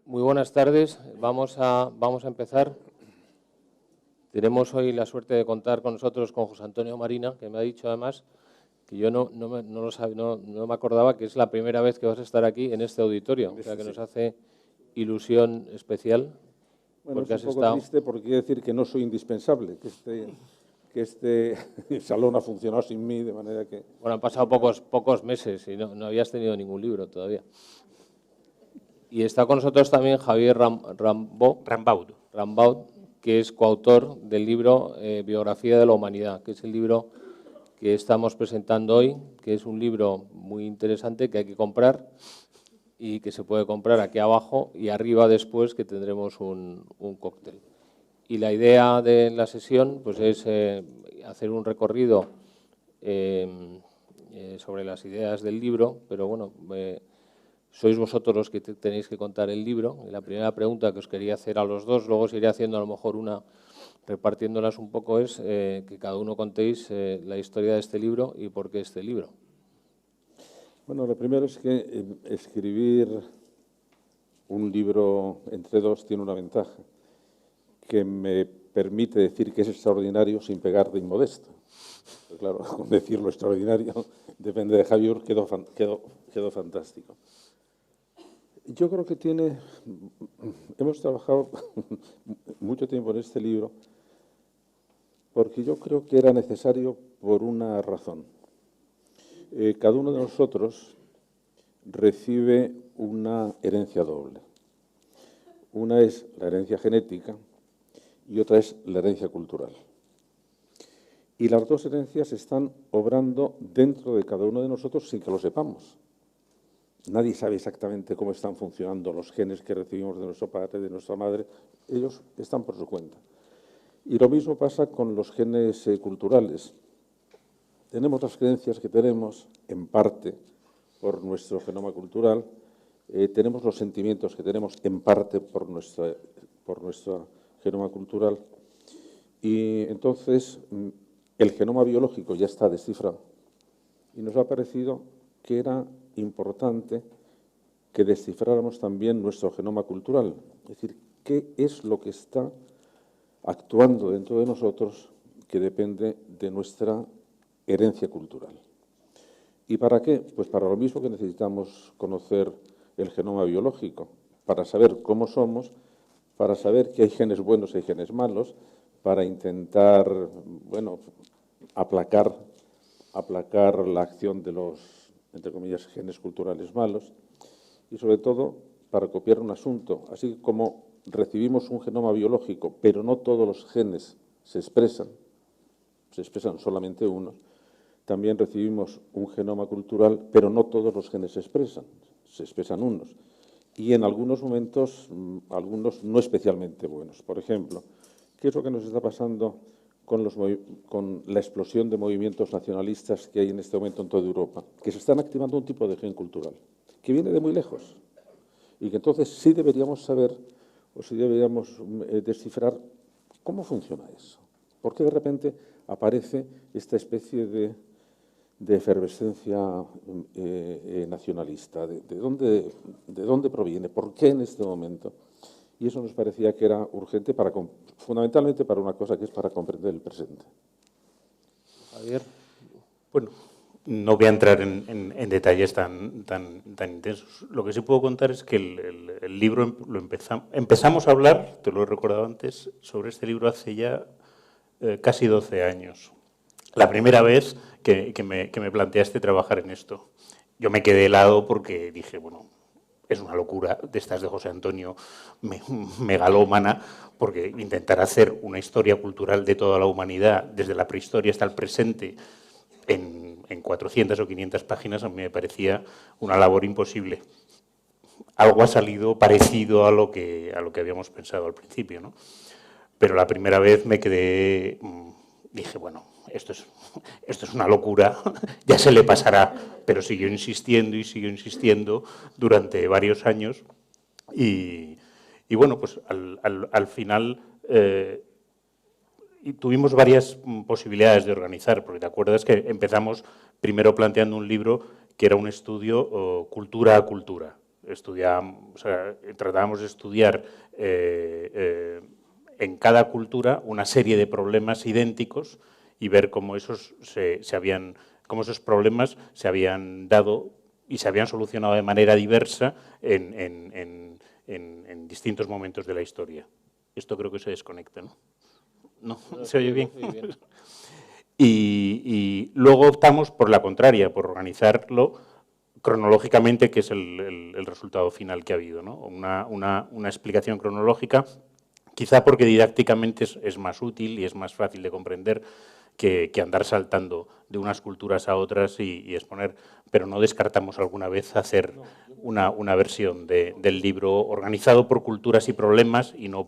Muy buenas tardes. Vamos a empezar. Tenemos hoy la suerte de contar con nosotros con José Antonio Marina, que me ha dicho además que yo no me acordaba que es la primera vez que vas a estar aquí en este auditorio. O sea, que nos hace ilusión especial. Bueno, es un poco triste porque quiere decir que no soy indispensable, que este salón ha funcionado sin mí, de manera que... Bueno, han pasado pocos meses y no habías tenido ningún libro todavía. Y está con nosotros también Javier Rambaud, que es coautor del libro Biografía de la Humanidad, que es el libro que estamos presentando hoy, que es un libro muy interesante que hay que comprar y que se puede comprar aquí abajo y arriba después, que tendremos un cóctel. Y la idea de la sesión pues es hacer un recorrido sobre las ideas del libro, pero bueno, sois vosotros los que tenéis que contar el libro. Y la primera pregunta que os quería hacer a los dos, luego os iré haciendo a lo mejor una, repartiéndolas un poco, es que cada uno contéis la historia de este libro y por qué este libro. Bueno, lo primero es que escribir un libro entre dos tiene una ventaja, que me permite decir que es extraordinario sin pegar de inmodesto. Pero claro, con decir lo extraordinario, depende de Javier, quedó fantástico. Yo creo que hemos trabajado mucho tiempo en este libro porque yo creo que era necesario por una razón. Cada uno de nosotros recibe una herencia doble. Una es la herencia genética y otra es la herencia cultural. Y las dos herencias están obrando dentro de cada uno de nosotros sin que lo sepamos. Nadie sabe exactamente cómo están funcionando los genes que recibimos de nuestro padre, de nuestra madre. Ellos están por su cuenta. Y lo mismo pasa con los genes culturales. Tenemos las creencias que tenemos, en parte, por nuestro genoma cultural. Tenemos los sentimientos que tenemos, en parte, por nuestro genoma cultural. Y entonces, el genoma biológico ya está descifrado. Y nos ha parecido que era importante que descifráramos también nuestro genoma cultural. Es decir, qué es lo que está actuando dentro de nosotros que depende de nuestra herencia cultural. ¿Y para qué? Pues para lo mismo que necesitamos conocer el genoma biológico, para saber cómo somos, para saber que hay genes buenos y hay genes malos, para intentar, bueno, aplacar la acción de los, entre comillas, genes culturales malos, y sobre todo para copiar un asunto. Así como recibimos un genoma biológico, pero no todos los genes se expresan solamente unos, también recibimos un genoma cultural, pero no todos los genes se expresan unos. Y en algunos momentos, algunos no especialmente buenos. Por ejemplo, ¿qué es lo que nos está pasando con la explosión de movimientos nacionalistas que hay en este momento en toda Europa? Que se están activando un tipo de gen cultural, que viene de muy lejos, y que entonces sí deberíamos saber, o sí deberíamos descifrar cómo funciona eso. ¿Por qué de repente aparece esta especie de efervescencia nacionalista? ¿De dónde proviene? ¿Por qué en este momento? Y eso nos parecía que era urgente, fundamentalmente para una cosa, que es para comprender el presente. Javier. Bueno, no voy a entrar en detalles tan intensos. Lo que sí puedo contar es que el libro empezamos a hablar, te lo he recordado antes, sobre este libro hace ya casi 12 años. La primera vez que me planteaste trabajar en esto. Yo me quedé helado porque dije, bueno, es una locura de estas de José Antonio, megalómana, porque intentar hacer una historia cultural de toda la humanidad, desde la prehistoria hasta el presente, en 400 o 500 páginas, a mí me parecía una labor imposible. Algo ha salido parecido a lo que habíamos pensado al principio, ¿no? Pero la primera vez me quedé, dije, bueno, esto es una locura, ya se le pasará, pero siguió insistiendo durante varios años y bueno, pues al final tuvimos varias posibilidades de organizar, porque te acuerdas que empezamos primero planteando un libro que era un estudio cultura a cultura, tratábamos de estudiar en cada cultura una serie de problemas idénticos y ver cómo esos problemas se habían dado y se habían solucionado de manera diversa en distintos momentos de la historia. Esto creo que se desconecta, ¿no? ¿No? ¿Se oye bien? Y luego optamos por la contraria, por organizarlo cronológicamente, que es el resultado final que ha habido, ¿no? Una explicación cronológica, quizá porque didácticamente es más útil y es más fácil de comprender que andar saltando de unas culturas a otras y exponer, pero no descartamos alguna vez hacer una versión del libro organizado por culturas y problemas y no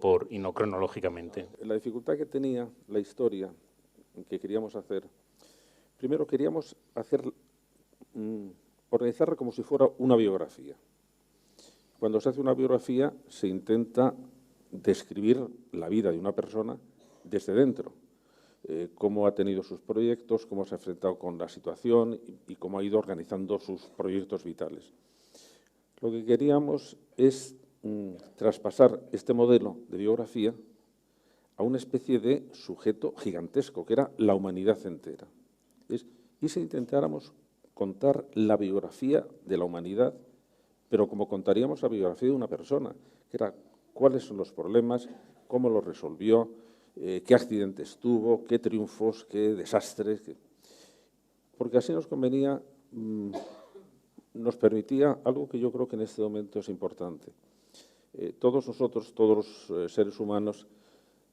cronológicamente. La dificultad que tenía la historia que queríamos hacer, primero queríamos organizarla como si fuera una biografía. Cuando se hace una biografía se intenta describir la vida de una persona desde dentro, cómo ha tenido sus proyectos, cómo se ha enfrentado con la situación y cómo ha ido organizando sus proyectos vitales. Lo que queríamos es traspasar este modelo de biografía a una especie de sujeto gigantesco, que era la humanidad entera. Y si intentáramos contar la biografía de la humanidad, pero como contaríamos la biografía de una persona, que era cuáles son los problemas, cómo los resolvió, qué accidentes tuvo, qué triunfos, qué desastres. Porque así nos convenía, nos permitía algo que yo creo que en este momento es importante. Todos nosotros, todos los seres humanos,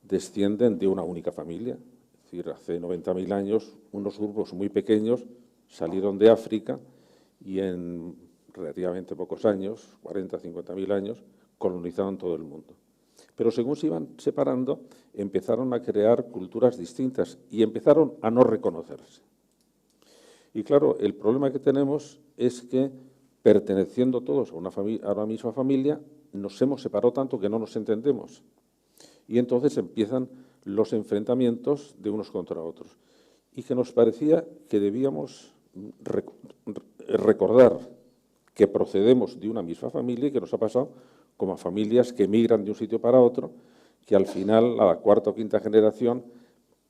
descienden de una única familia. Es decir, hace 90.000 años, unos grupos muy pequeños salieron de África y en relativamente pocos años, 40, 50.000 años, colonizaron todo el mundo. Pero según se iban separando, empezaron a crear culturas distintas y empezaron a no reconocerse. Y claro, el problema que tenemos es que, perteneciendo todos a una misma familia, nos hemos separado tanto que no nos entendemos. Y entonces empiezan los enfrentamientos de unos contra otros. Y que nos parecía que debíamos recordar que procedemos de una misma familia y que nos ha pasado como a familias que emigran de un sitio para otro, que al final, a la cuarta o quinta generación,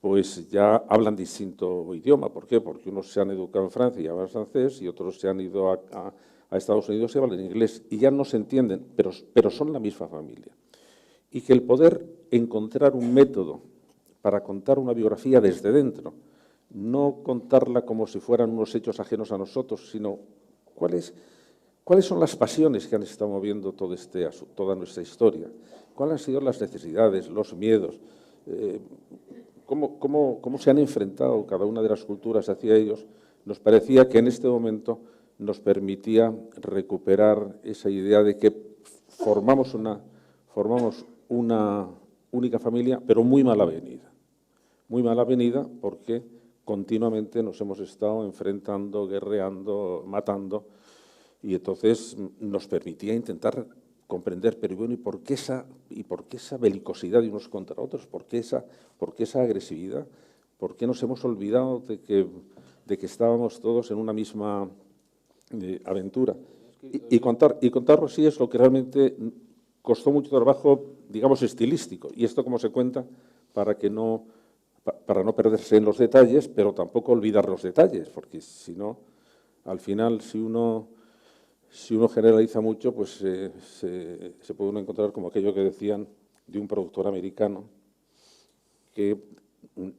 pues ya hablan distinto idioma. ¿Por qué? Porque unos se han educado en Francia y hablan francés y otros se han ido a Estados Unidos y hablan inglés. Y ya no se entienden, pero son la misma familia. Y que el poder encontrar un método para contar una biografía desde dentro, no contarla como si fueran unos hechos ajenos a nosotros, sino cuáles son las pasiones que han estado moviendo toda nuestra historia, cuáles han sido las necesidades, los miedos, cómo se han enfrentado cada una de las culturas hacia ellos. Nos parecía que en este momento nos permitía recuperar esa idea de que formamos una única familia, pero muy mal avenida. Muy mal avenida porque continuamente nos hemos estado enfrentando, guerreando, matando, y entonces nos permitía intentar comprender, pero bueno, ¿y por qué esa belicosidad de unos contra otros? ¿Por qué esa agresividad? ¿Por qué nos hemos olvidado de que estábamos todos en una misma aventura? Y contarlo así es lo que realmente costó mucho trabajo, digamos, estilístico. Y esto como se cuenta para no perderse en los detalles, pero tampoco olvidar los detalles, porque si no, al final, si uno generaliza mucho, pues se puede uno encontrar como aquello que decían de un productor americano, que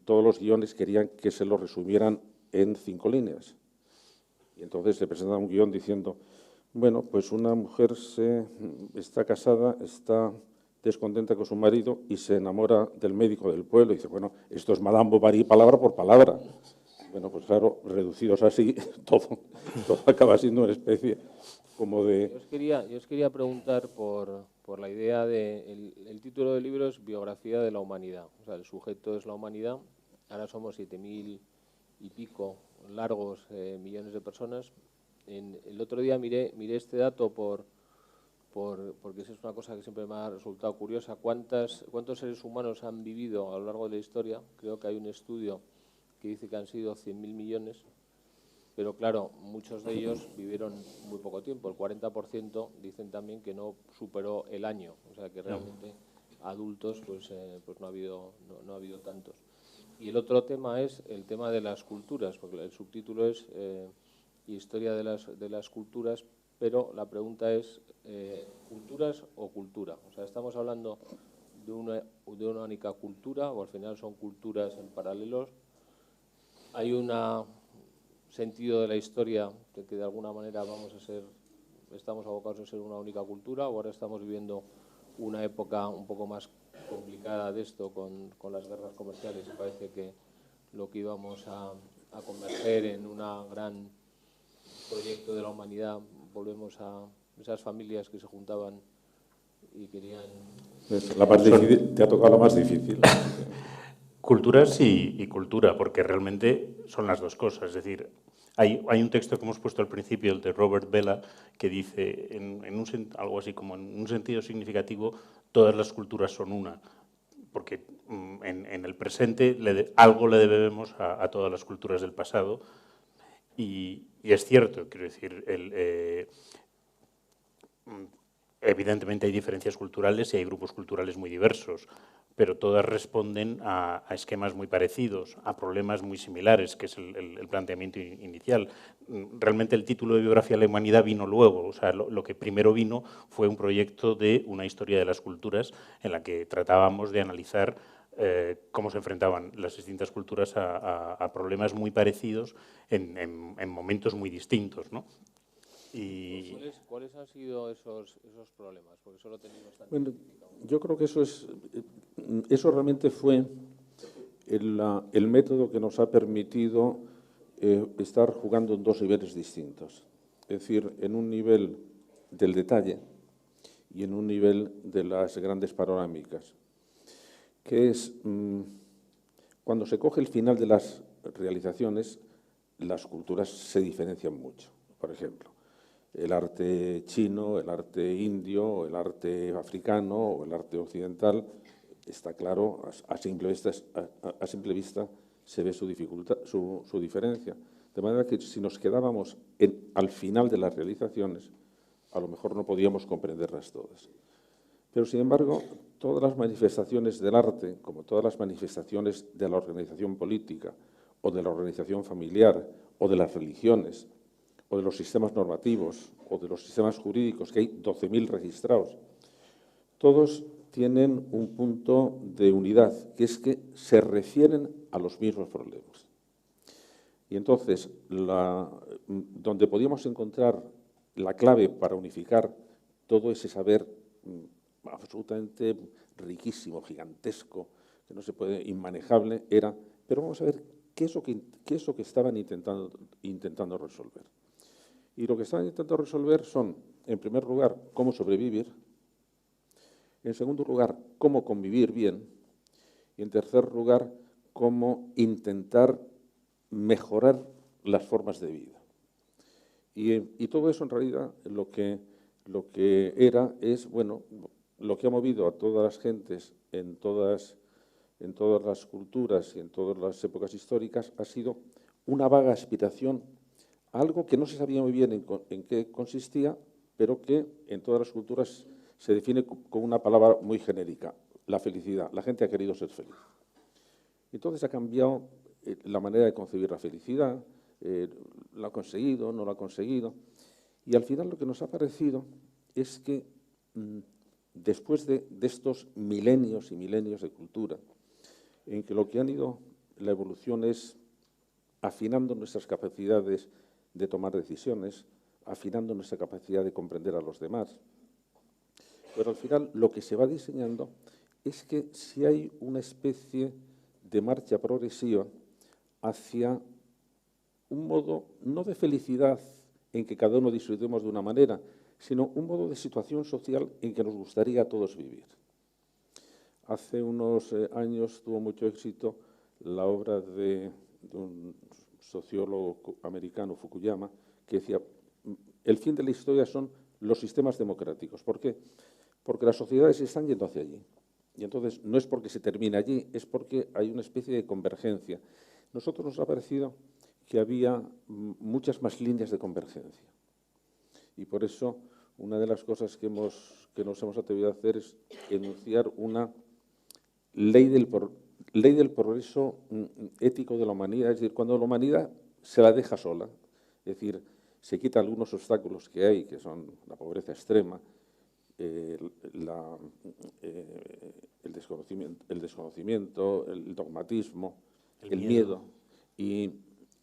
todos los guiones querían que se los resumieran en 5 líneas. Y entonces se presenta un guión diciendo, bueno, pues una mujer está casada, está descontenta con su marido y se enamora del médico del pueblo. Y dice, bueno, esto es Madame Bovary palabra por palabra. Bueno, pues claro, reducidos así, todo acaba siendo una especie como de... Yo os quería preguntar por la idea de... El título del libro es Biografía de la Humanidad. O sea, el sujeto es la humanidad. Ahora somos 7.000 y pico largos millones de personas. El otro día miré este dato porque es una cosa que siempre me ha resultado curiosa. ¿Cuántos seres humanos han vivido a lo largo de la historia? Creo que hay un estudio que dice que han sido 100.000 millones. pero claro, muchos de ellos vivieron muy poco tiempo. El 40% dicen también que no superó el año, o sea que realmente adultos pues no ha habido tantos. Y el otro tema es el tema de las culturas, porque el subtítulo es Historia de las culturas, pero la pregunta es ¿culturas o cultura? O sea, estamos hablando de una única cultura, o al final son culturas en paralelos. Hay un sentido de la historia de que de alguna manera estamos abocados a ser una única cultura, o ahora estamos viviendo una época un poco más complicada de esto con las guerras comerciales, y parece que lo que íbamos a converger en un gran proyecto de la humanidad, volvemos a esas familias que se juntaban y querían... La más difícil, te ha tocado la más difícil. Culturas y cultura, porque realmente son las dos cosas. Es decir, hay un texto que hemos puesto al principio, el de Robert Bella, que dice algo así como en un sentido significativo, todas las culturas son una, porque en el presente algo le debemos a todas las culturas del pasado. Y es cierto, quiero decir, evidentemente hay diferencias culturales y hay grupos culturales muy diversos, pero todas responden a esquemas muy parecidos, a problemas muy similares, que es el planteamiento inicial. Realmente el título de Biografía de la Humanidad vino luego, o sea, lo que primero vino fue un proyecto de una historia de las culturas en la que tratábamos de analizar cómo se enfrentaban las distintas culturas a problemas muy parecidos en momentos muy distintos, ¿no? Y... ¿Cuáles han sido esos problemas? Porque eso lo tenéis bastante. Bueno, yo creo que eso realmente fue el método que nos ha permitido estar jugando en dos niveles distintos. Es decir, en un nivel del detalle y en un nivel de las grandes panorámicas, que es cuando se coge el final de las realizaciones, las culturas se diferencian mucho. Por ejemplo, el arte chino, el arte indio, el arte africano o el arte occidental, está claro, a simple vista se ve su dificultad, su diferencia. De manera que si nos quedábamos al final de las realizaciones, a lo mejor no podíamos comprenderlas todas. Pero, sin embargo, todas las manifestaciones del arte, como todas las manifestaciones de la organización política o de la organización familiar o de las religiones, o de los sistemas normativos, o de los sistemas jurídicos, que hay 12.000 registrados, todos tienen un punto de unidad, que es que se refieren a los mismos problemas. Y entonces, donde podíamos encontrar la clave para unificar todo ese saber absolutamente riquísimo, gigantesco, que no se puede, inmanejable, era, pero vamos a ver qué es lo que estaban intentando resolver. Y lo que están intentando resolver son, en primer lugar, cómo sobrevivir, en segundo lugar, cómo convivir bien, y en tercer lugar, cómo intentar mejorar las formas de vida. Y todo eso, en realidad, lo que es, bueno, lo que ha movido a todas las gentes en todas las culturas y en todas las épocas históricas ha sido una vaga aspiración, algo que no se sabía muy bien en qué consistía, pero que en todas las culturas se define con una palabra muy genérica, la felicidad. La gente ha querido ser feliz. Entonces ha cambiado la manera de concebir la felicidad, lo ha conseguido, no lo ha conseguido. Y al final lo que nos ha parecido es que después de estos milenios y milenios de cultura, en que lo que han ido, la evolución es afinando nuestras capacidades de tomar decisiones, afinando nuestra capacidad de comprender a los demás. Pero al final lo que se va diseñando es que si hay una especie de marcha progresiva hacia un modo, no de felicidad en que cada uno disfrutemos de una manera, sino un modo de situación social en que nos gustaría a todos vivir. Hace unos años tuvo mucho éxito la obra de un sociólogo americano, Fukuyama, que decía, el fin de la historia son los sistemas democráticos. ¿Por qué? Porque las sociedades están yendo hacia allí. Y entonces no es porque se termine allí, es porque hay una especie de convergencia. Nosotros nos ha parecido que había muchas más líneas de convergencia. Y por eso, una de las cosas que nos hemos atrevido a hacer es enunciar una ley del progreso ético de la humanidad, es decir, cuando la humanidad se la deja sola, es decir, se quita algunos obstáculos que hay, que son la pobreza extrema, el desconocimiento, el dogmatismo, el miedo y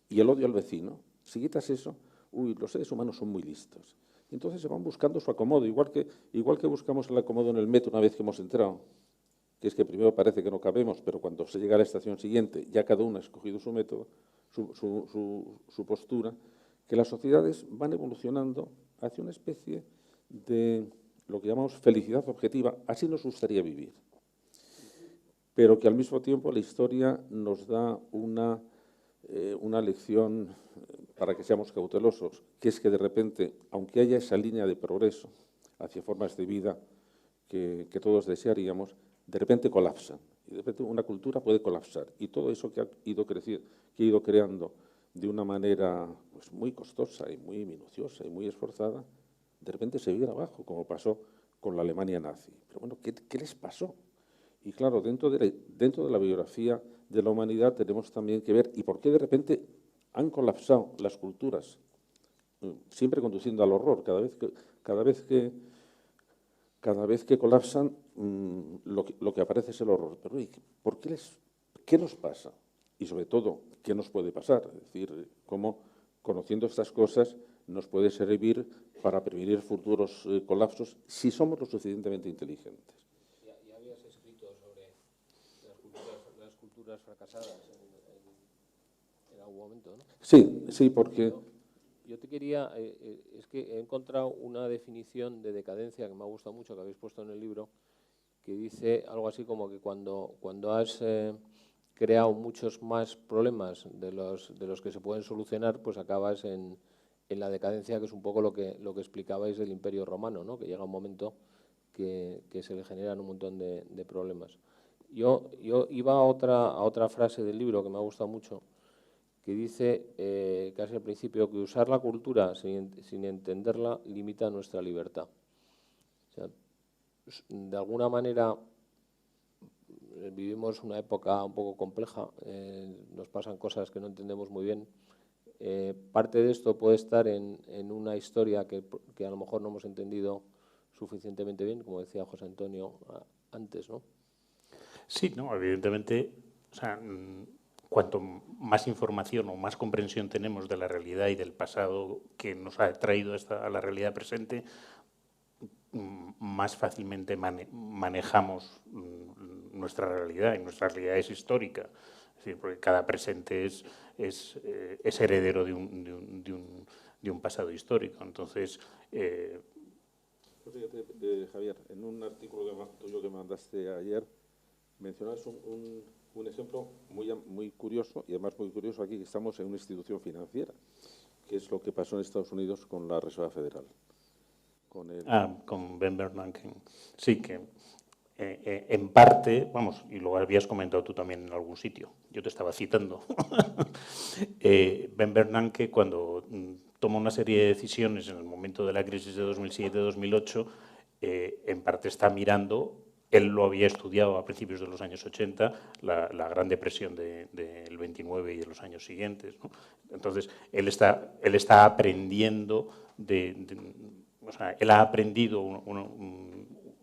el odio al vecino. Si quitas eso, los seres humanos son muy listos. Entonces se van buscando su acomodo, igual que buscamos el acomodo en el metro una vez que hemos entrado, que es que primero parece que no cabemos, pero cuando se llega a la estación siguiente ya cada uno ha escogido su método, su postura, que las sociedades van evolucionando hacia una especie de lo que llamamos felicidad objetiva. Así nos gustaría vivir, pero que al mismo tiempo la historia nos da una lección para que seamos cautelosos, que es que de repente, aunque haya esa línea de progreso hacia formas de vida que todos desearíamos, de repente colapsan. Y de repente una cultura puede colapsar. Y todo eso que ha ido creando de una manera pues, muy costosa y muy minuciosa y muy esforzada, de repente se viene abajo, como pasó con la Alemania nazi. Pero bueno, ¿qué les pasó? Y claro, dentro de la biografía de la humanidad tenemos también que ver y por qué de repente han colapsado las culturas, siempre conduciendo al horror. Cada vez que colapsan, lo que aparece es el horror. Pero ¿qué nos pasa? Y sobre todo, ¿qué nos puede pasar? Es decir, cómo, conociendo estas cosas, nos puede servir para prevenir futuros colapsos si somos lo suficientemente inteligentes. Ya habías escrito sobre las culturas fracasadas en algún momento, ¿no? Sí, porque... Yo te quería, es que he encontrado una definición de decadencia que me ha gustado mucho, que habéis puesto en el libro, que dice algo así como que cuando has creado muchos más problemas de los que se pueden solucionar, pues acabas en la decadencia, que es un poco lo que explicabais del Imperio Romano, ¿no? Que llega un momento que se le generan un montón de problemas. Yo iba a otra frase del libro que me ha gustado mucho, que dice casi al principio que usar la cultura sin entenderla limita nuestra libertad. O sea, de alguna manera vivimos una época un poco compleja, nos pasan cosas que no entendemos muy bien. Parte de esto puede estar en una historia que a lo mejor no hemos entendido suficientemente bien, como decía José Antonio antes, ¿no? Sí, no, evidentemente, o sea, cuanto más información o más comprensión tenemos de la realidad y del pasado que nos ha traído a la realidad presente, más fácilmente manejamos nuestra realidad, y nuestra realidad es histórica. Es decir, porque cada presente es heredero de un pasado histórico. Entonces, fíjate, Javier, en un artículo tuyo que mandaste ayer, mencionas un ejemplo muy curioso, y además muy curioso aquí, que estamos en una institución financiera, que es lo que pasó en Estados Unidos con la Reserva Federal. Con Ben Bernanke. Sí, que en parte, vamos, y lo habías comentado tú también en algún sitio, yo te estaba citando, Ben Bernanke, cuando toma una serie de decisiones en el momento de la crisis de 2007-2008, en parte está mirando, él lo había estudiado a principios de los años 80, la Gran Depresión del 29 y de los años siguientes, ¿no? Entonces, él está aprendiendo o sea, él ha aprendido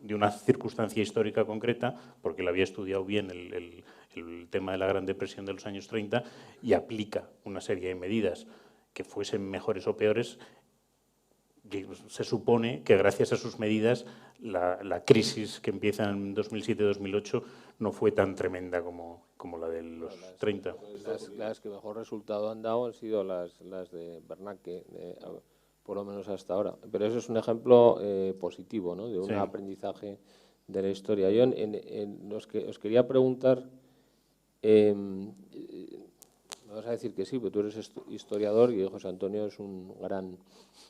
de una circunstancia histórica concreta, porque él había estudiado bien el tema de la Gran Depresión de los años 30 y aplica una serie de medidas que fuesen mejores o peores. Se supone que gracias a sus medidas la crisis que empieza en 2007-2008 no fue tan tremenda como la de los 30. Las que mejor resultado han dado han sido las de Bernanke, por lo menos hasta ahora. Pero eso es un ejemplo positivo, ¿no? De un aprendizaje de la historia. Yo os quería preguntar, me vas a decir que sí, porque tú eres historiador y José Antonio es un gran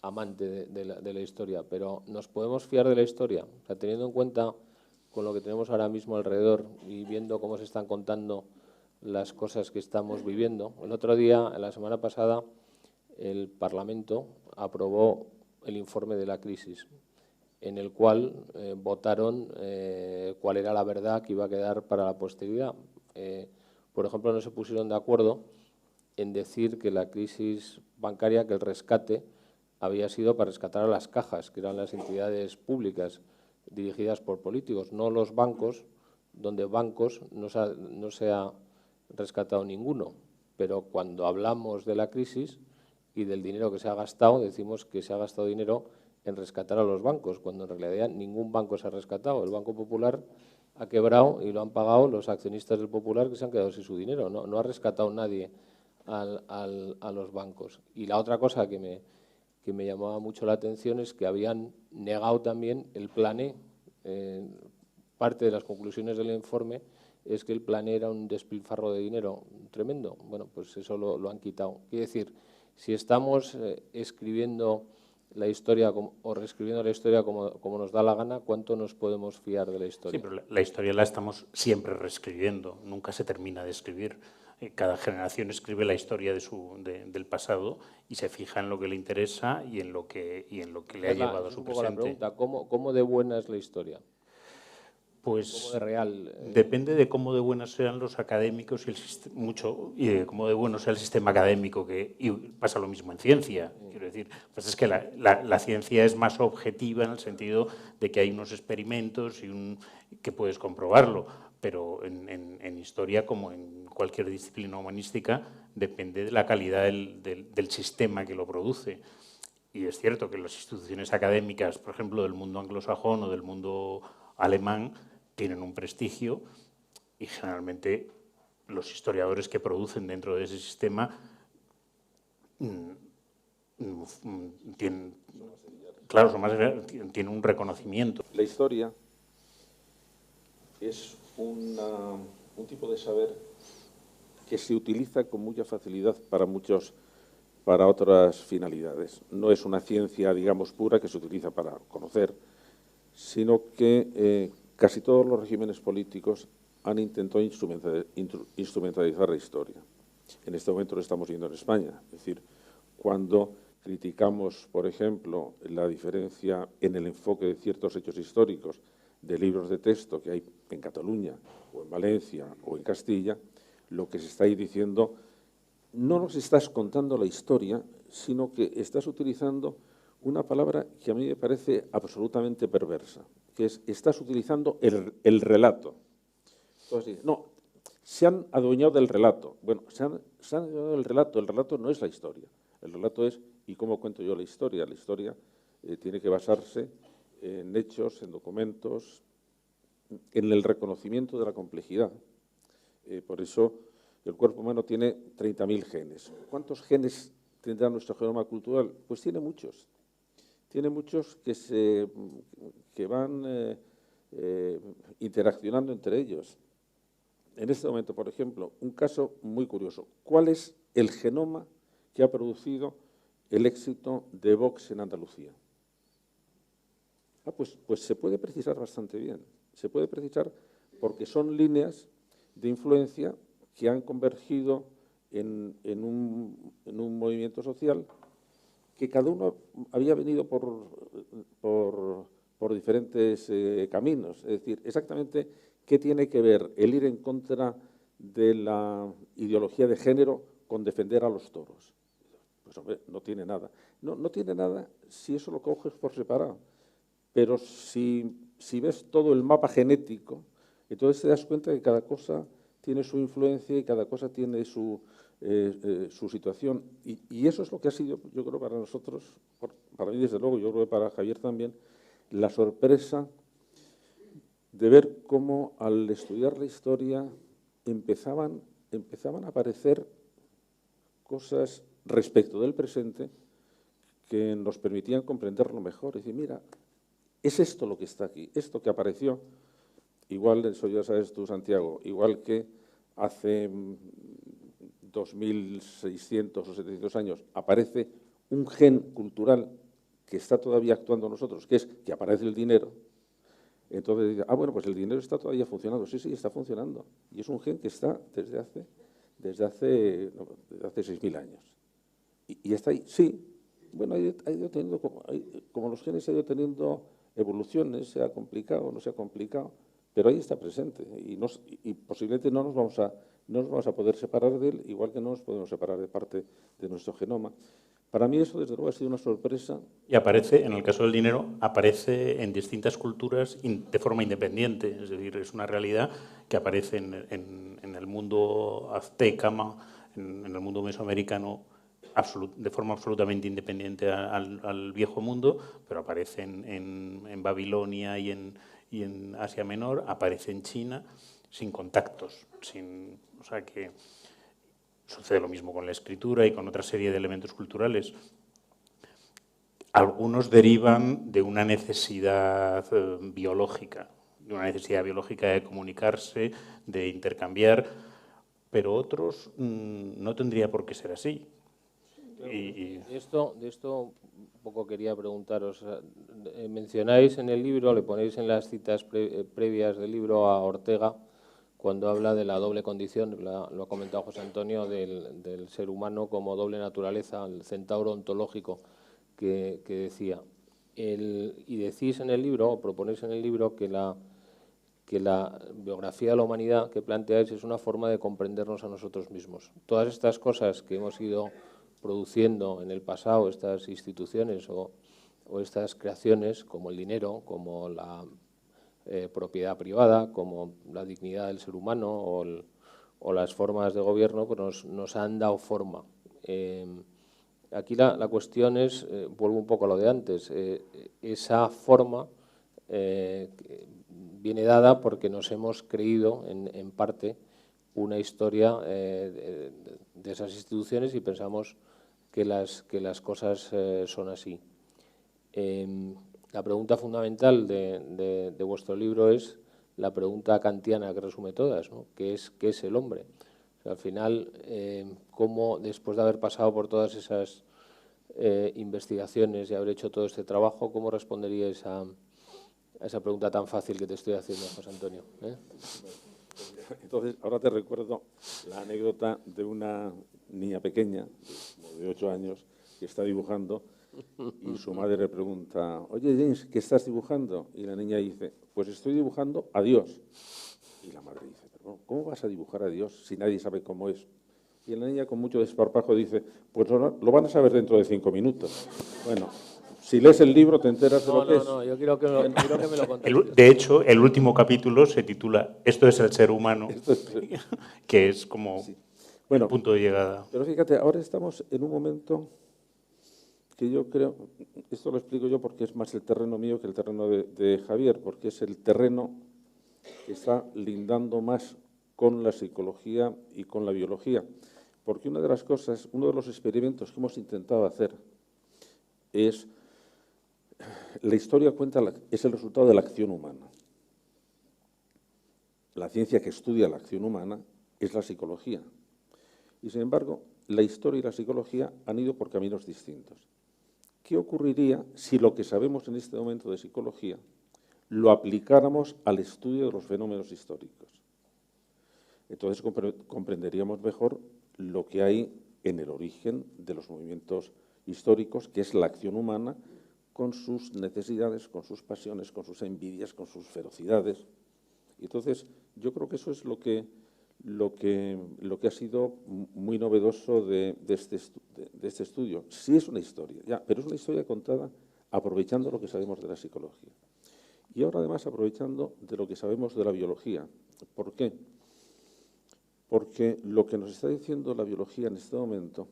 amante de la historia, pero ¿nos podemos fiar de la historia? O sea, teniendo en cuenta con lo que tenemos ahora mismo alrededor y viendo cómo se están contando las cosas que estamos viviendo. El otro día, la semana pasada, el Parlamento aprobó el informe de la crisis, en el cual votaron cuál era la verdad que iba a quedar para la posteridad. Por ejemplo, no se pusieron de acuerdo en decir que la crisis bancaria, que el rescate había sido para rescatar a las cajas, que eran las entidades públicas dirigidas por políticos, no los bancos, donde bancos no se ha rescatado ninguno. Pero cuando hablamos de la crisis y del dinero que se ha gastado, decimos que se ha gastado dinero en rescatar a los bancos, cuando en realidad ningún banco se ha rescatado. El Banco Popular ha quebrado y lo han pagado los accionistas del Popular, que se han quedado sin su dinero. No ha rescatado nadie a los bancos. Y la otra cosa que me llamaba mucho la atención es que habían negado también el Plan E. Parte de las conclusiones del informe es que el Plan E era un despilfarro de dinero tremendo. Bueno, pues eso lo han quitado. Quiere decir, si estamos escribiendo la historia o reescribiendo la historia como nos da la gana, ¿cuánto nos podemos fiar de la historia? Sí, pero la historia la estamos siempre reescribiendo, nunca se termina de escribir. Cada generación escribe la historia del pasado y se fija en lo que le interesa y en lo que le ha llevado a su presente. La pregunta, ¿cómo de buena es la historia? Pues ¿Cómo de real? Depende de cómo de buenos sean los académicos y de cómo de bueno sea el sistema académico, y pasa lo mismo en ciencia. Quiero decir, pues es que la ciencia es más objetiva en el sentido de que hay unos experimentos que puedes comprobarlo, pero en historia, como en cualquier disciplina humanística, depende de la calidad del sistema que lo produce. Y es cierto que las instituciones académicas, por ejemplo, del mundo anglosajón o del mundo alemán, tienen un prestigio y generalmente los historiadores que producen dentro de ese sistema tienen un reconocimiento. La historia es un tipo de saber que se utiliza con mucha facilidad para otras finalidades. No es una ciencia, digamos, pura que se utiliza para conocer, sino que casi todos los regímenes políticos han intentado instrumentalizar la historia. En este momento lo estamos viendo en España. Es decir, cuando criticamos, por ejemplo, la diferencia en el enfoque de ciertos hechos históricos de libros de texto que hay en Cataluña, o en Valencia, o en Castilla, lo que se está ahí diciendo, no nos estás contando la historia, sino que estás utilizando una palabra que a mí me parece absolutamente perversa, que es, estás utilizando el relato. Entonces, no, se han adueñado del relato. Bueno, se han adueñado del relato. El relato no es la historia. El relato es, ¿y cómo cuento yo la historia? La historia tiene que basarse en hechos, en documentos, en el reconocimiento de la complejidad. Por eso el cuerpo humano tiene 30.000 genes. ¿Cuántos genes tendrá nuestro genoma cultural? Pues tiene muchos. Tiene muchos que van interaccionando entre ellos. En este momento, por ejemplo, un caso muy curioso. ¿Cuál es el genoma que ha producido el éxito de Vox en Andalucía? Pues se puede precisar bastante bien. Se puede precisar porque son líneas de influencia que han convergido en un movimiento social que cada uno había venido por diferentes caminos. Es decir, exactamente qué tiene que ver el ir en contra de la ideología de género con defender a los toros. Pues hombre, no tiene nada. No tiene nada si eso lo coges por separado. Pero si ves todo el mapa genético, entonces te das cuenta que cada cosa tiene su influencia y cada cosa tiene su situación. Y eso es lo que ha sido, yo creo, para nosotros, para mí desde luego, yo creo que para Javier también, la sorpresa de ver cómo al estudiar la historia empezaban a aparecer cosas respecto del presente que nos permitían comprenderlo mejor. Es decir, mira, es esto lo que está aquí, esto que apareció, igual, eso ya sabes tú, Santiago, igual que hace 2.600 o 700 años aparece un gen cultural que está todavía actuando en nosotros, que es que aparece el dinero. Entonces dice, bueno, pues el dinero está todavía funcionando. Sí, sí, está funcionando. Y es un gen que está desde hace 6.000 años. Y está ahí, sí. Bueno, ha ido teniendo, como los genes ha ido teniendo evoluciones, se ha complicado, no se ha complicado, pero ahí está presente. Y posiblemente no nos vamos a poder separar de él, igual que no nos podemos separar de parte de nuestro genoma. Para mí eso, desde luego, ha sido una sorpresa. Y aparece, en el caso del dinero, aparece en distintas culturas de forma independiente. Es decir, es una realidad que aparece en el mundo azteca, en el mundo mesoamericano, de forma absolutamente independiente al viejo mundo, pero aparece en Babilonia y en Asia Menor, aparece en China sin contactos. O sea que sucede lo mismo con la escritura y con otra serie de elementos culturales. Algunos derivan de una necesidad biológica, de comunicarse, de intercambiar, pero otros no tendría por qué ser así. De esto un poco quería preguntaros. Mencionáis en el libro, le ponéis en las citas previas del libro a Ortega, cuando habla de la doble condición, lo ha comentado José Antonio, del ser humano como doble naturaleza, el centauro ontológico que decía. Y decís en el libro, o proponéis en el libro, que la biografía de la humanidad que planteáis es una forma de comprendernos a nosotros mismos. Todas estas cosas que hemos ido produciendo en el pasado, estas instituciones o estas creaciones, como el dinero, como la propiedad privada, como la dignidad del ser humano o las formas de gobierno, pues nos han dado forma. Aquí la cuestión es, vuelvo un poco a lo de antes, esa forma viene dada porque nos hemos creído, en parte, una historia de esas instituciones y pensamos que las cosas son así. La pregunta fundamental de vuestro libro es la pregunta kantiana que resume todas, ¿no? ¿Qué es el hombre? O sea, al final, ¿cómo, después de haber pasado por todas esas investigaciones y haber hecho todo este trabajo, cómo responderíais a esa pregunta tan fácil que te estoy haciendo, José Antonio? Entonces, ahora te recuerdo la anécdota de una niña pequeña, de 8 años, que está dibujando y su madre le pregunta, oye, James, ¿qué estás dibujando? Y la niña dice, pues estoy dibujando a Dios. Y la madre dice, pero ¿cómo vas a dibujar a Dios si nadie sabe cómo es? Y la niña, con mucho desparpajo, dice, pues lo van a saber dentro de 5 minutos. Bueno, si lees el libro te enteras de lo que es. No, yo quiero que me lo contes. De hecho, el último capítulo se titula Esto es el ser humano, que es como el punto de llegada. Pero fíjate, ahora estamos en un momento que yo creo, esto lo explico yo porque es más el terreno mío que el terreno de Javier, porque es el terreno que está lindando más con la psicología y con la biología. Porque una de las cosas, uno de los experimentos que hemos intentado hacer es, la historia es el resultado de la acción humana. La ciencia que estudia la acción humana es la psicología. Y sin embargo, la historia y la psicología han ido por caminos distintos. ¿Qué ocurriría si lo que sabemos en este momento de psicología lo aplicáramos al estudio de los fenómenos históricos? Entonces comprenderíamos mejor lo que hay en el origen de los movimientos históricos, que es la acción humana con sus necesidades, con sus pasiones, con sus envidias, con sus ferocidades. Y entonces, yo creo que eso es lo que ha sido muy novedoso de este estudio. Sí es una historia, pero es una historia contada aprovechando lo que sabemos de la psicología. Y ahora, además, aprovechando de lo que sabemos de la biología. ¿Por qué? Porque lo que nos está diciendo la biología en este momento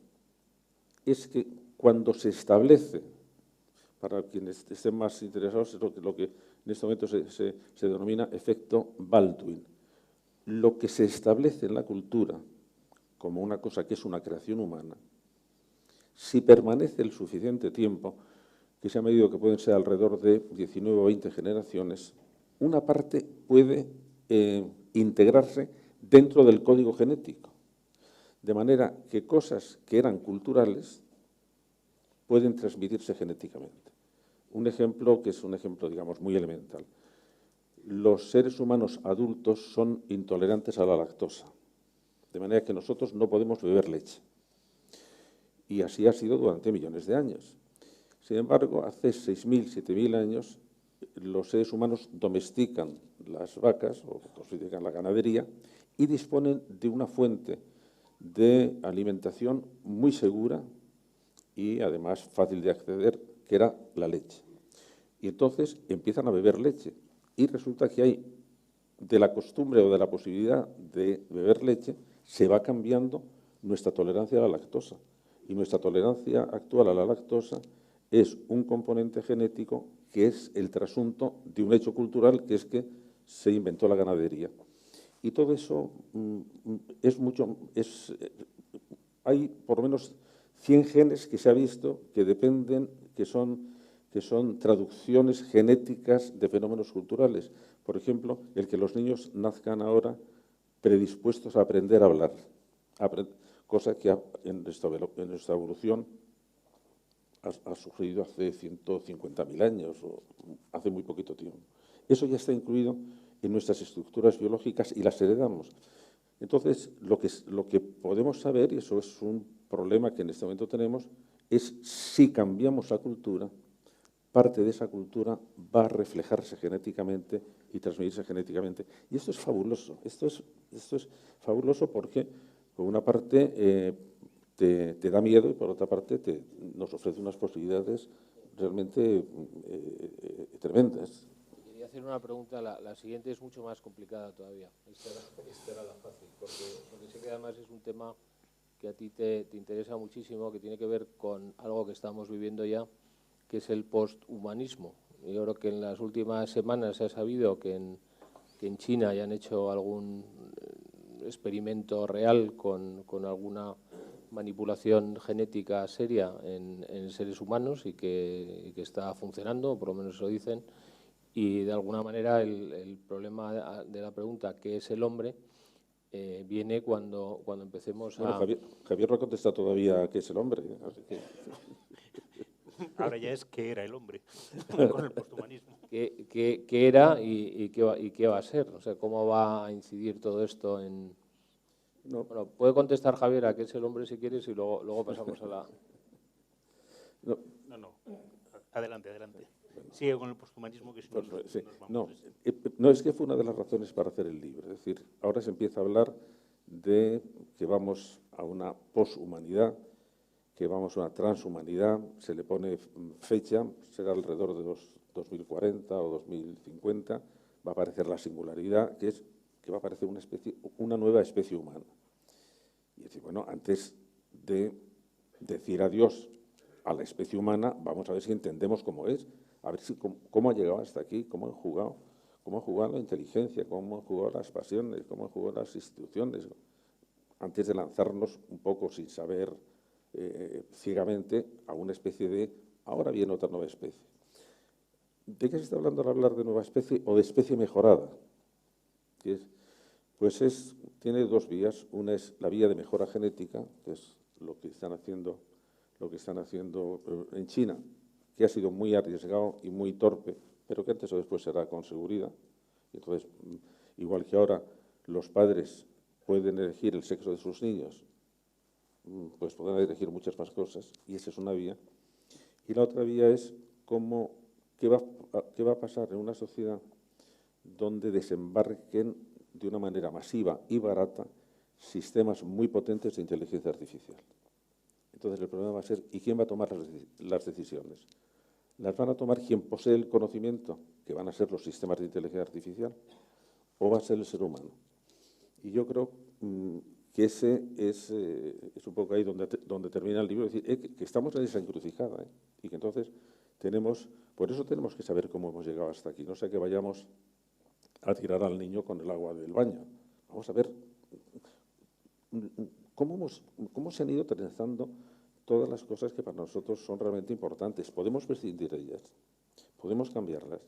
es que cuando se establece, para quienes estén más interesados, es lo que en este momento se denomina efecto Baldwin. Lo que se establece en la cultura como una cosa que es una creación humana, si permanece el suficiente tiempo, que se ha medido que pueden ser alrededor de 19 o 20 generaciones, una parte puede integrarse dentro del código genético. De manera que cosas que eran culturales pueden transmitirse genéticamente. Un ejemplo que es un ejemplo, digamos, muy elemental. los seres humanos adultos son intolerantes a la lactosa, de manera que nosotros no podemos beber leche. Y así ha sido durante millones de años. Sin embargo, hace 6.000, 7.000 años, los seres humanos domestican las vacas, o domestican la ganadería, y disponen de una fuente de alimentación muy segura y además fácil de acceder, que era la leche. Y entonces empiezan a beber leche. Y resulta que hay, de la costumbre o de la posibilidad de beber leche, se va cambiando nuestra tolerancia a la lactosa. Y nuestra tolerancia actual a la lactosa es un componente genético que es el trasunto de un hecho cultural, que es que se inventó la ganadería. Y todo eso hay por lo menos 100 genes que se ha visto que dependen, que son traducciones genéticas de fenómenos culturales. Por ejemplo, el que los niños nazcan ahora predispuestos a aprender a hablar, cosa que en nuestra evolución ha sucedido hace 150.000 años, o hace muy poquito tiempo. Eso ya está incluido en nuestras estructuras biológicas y las heredamos. Entonces, lo que podemos saber, y eso es un problema que en este momento tenemos, es si cambiamos la cultura, parte de esa cultura va a reflejarse genéticamente y transmitirse genéticamente. Y esto es fabuloso. Esto es fabuloso porque, por una parte, te da miedo y, por otra parte, nos ofrece unas posibilidades realmente tremendas. Quería hacer una pregunta. La siguiente es mucho más complicada todavía. Esta era la fácil, porque sé que además es un tema que a ti te interesa muchísimo, que tiene que ver con algo que estamos viviendo ya, que es el posthumanismo. Yo creo que en las últimas semanas se ha sabido que en China ya han hecho algún experimento real con alguna manipulación genética seria en seres humanos y que está funcionando, o por lo menos eso dicen. Y de alguna manera el problema de la pregunta, ¿qué es el hombre?, viene cuando empecemos a... Javier no ha contestado todavía qué es el hombre. Así que... Ahora ya es qué era el hombre, con el posthumanismo. ¿Qué era y qué va a ser? O sea, ¿cómo va a incidir todo esto en...? No. Bueno, puede contestar Javier a qué es el hombre si quieres y luego pasamos a la... No. Adelante. Sigue con el posthumanismo, que si no Sí. nos vamos. No, es que fue una de las razones para hacer el libro. Es decir, ahora se empieza a hablar de que vamos a una poshumanidad, que vamos a una transhumanidad, se le pone fecha, será alrededor de 2040 o 2050, va a aparecer la singularidad, que es que va a aparecer una nueva especie humana. Y decir, bueno, antes de decir adiós a la especie humana, vamos a ver si entendemos cómo es, a ver cómo ha llegado hasta aquí, cómo han jugado la inteligencia, cómo han jugado las pasiones, cómo han jugado las instituciones, antes de lanzarnos un poco sin saber ciegamente a una especie de, ahora viene otra nueva especie. ¿De qué se está hablando al hablar de nueva especie o de especie mejorada? Tiene dos vías. Una es la vía de mejora genética, que es lo que están haciendo en China, que ha sido muy arriesgado y muy torpe, pero que antes o después será con seguridad. Y entonces, igual que ahora los padres pueden elegir el sexo de sus niños, pues podrán elegir muchas más cosas, y esa es una vía. Y la otra vía es qué va a pasar en una sociedad donde desembarquen de una manera masiva y barata sistemas muy potentes de inteligencia artificial. Entonces el problema va a ser, ¿y quién va a tomar las decisiones? ¿Las van a tomar quien posee el conocimiento, que van a ser los sistemas de inteligencia artificial, o va a ser el ser humano? Y yo creo que ese es un poco ahí donde termina el libro, es decir, que estamos en esa encrucijada, y que entonces por eso tenemos que saber cómo hemos llegado hasta aquí, no sea que vayamos a tirar al niño con el agua del baño. Vamos a ver cómo se han ido trenzando todas las cosas que para nosotros son realmente importantes. Podemos prescindir de ellas, podemos cambiarlas.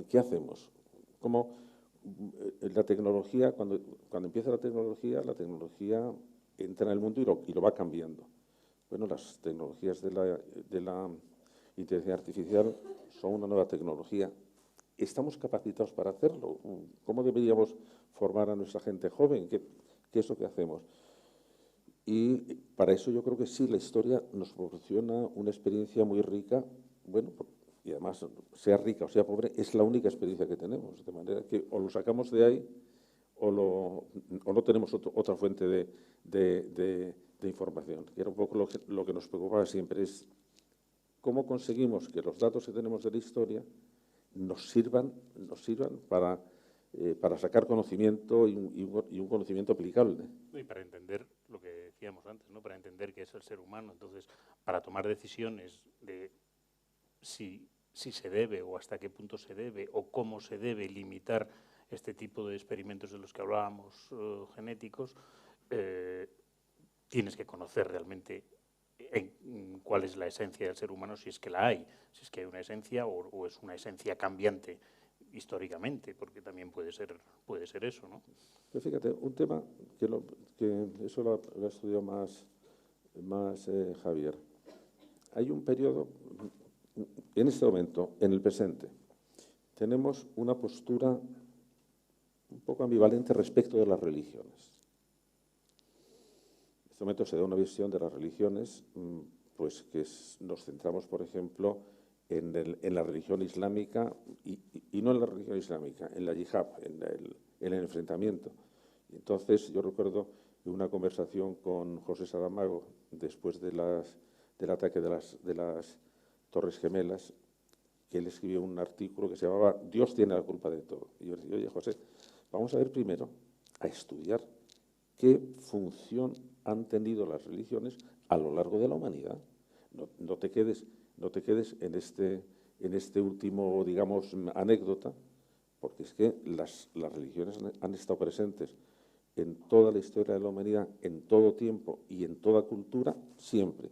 ¿Qué hacemos? ¿Cómo la tecnología, cuando empieza la tecnología entra en el mundo y lo va cambiando? Bueno, las tecnologías de la inteligencia artificial son una nueva tecnología ¿estamos capacitados para hacerlo? ¿Cómo deberíamos formar a nuestra gente joven? ¿Qué es lo que hacemos? Y para eso yo creo que sí, la historia nos proporciona una experiencia muy rica, bueno, y además, sea rica o sea pobre, es la única experiencia que tenemos, de manera que o lo sacamos de ahí o no tenemos otra fuente de información. Que era un poco lo que nos preocupaba siempre, es cómo conseguimos que los datos que tenemos de la historia nos sirvan para sacar conocimiento y un conocimiento aplicable. Y para entender lo que decíamos antes, ¿no? Para entender qué es el ser humano. Entonces, para tomar decisiones de si se debe o hasta qué punto se debe o cómo se debe limitar este tipo de experimentos de los que hablábamos genéticos, tienes que conocer realmente cuál es la esencia del ser humano, si es que la hay, si es que hay una esencia o es una esencia cambiante históricamente, porque también puede ser eso, ¿no? Pero fíjate, un tema que eso lo ha estudiado más Javier. Hay un periodo, en este momento, en el presente, tenemos una postura un poco ambivalente respecto de las religiones. En este momento se da una visión de las religiones, pues que nos centramos, por ejemplo, en la religión islámica y no en la religión islámica, en la yihad, en el enfrentamiento. Y entonces yo recuerdo una conversación con José Saramago después del ataque de las Torres Gemelas, que él escribió un artículo que se llamaba Dios tiene la culpa de todo. Y yo le dije, oye, José, vamos a ver primero a estudiar qué función han tenido las religiones a lo largo de la humanidad. No te quedes en este último, digamos, anécdota, porque es que las religiones han estado presentes en toda la historia de la humanidad, en todo tiempo y en toda cultura, siempre.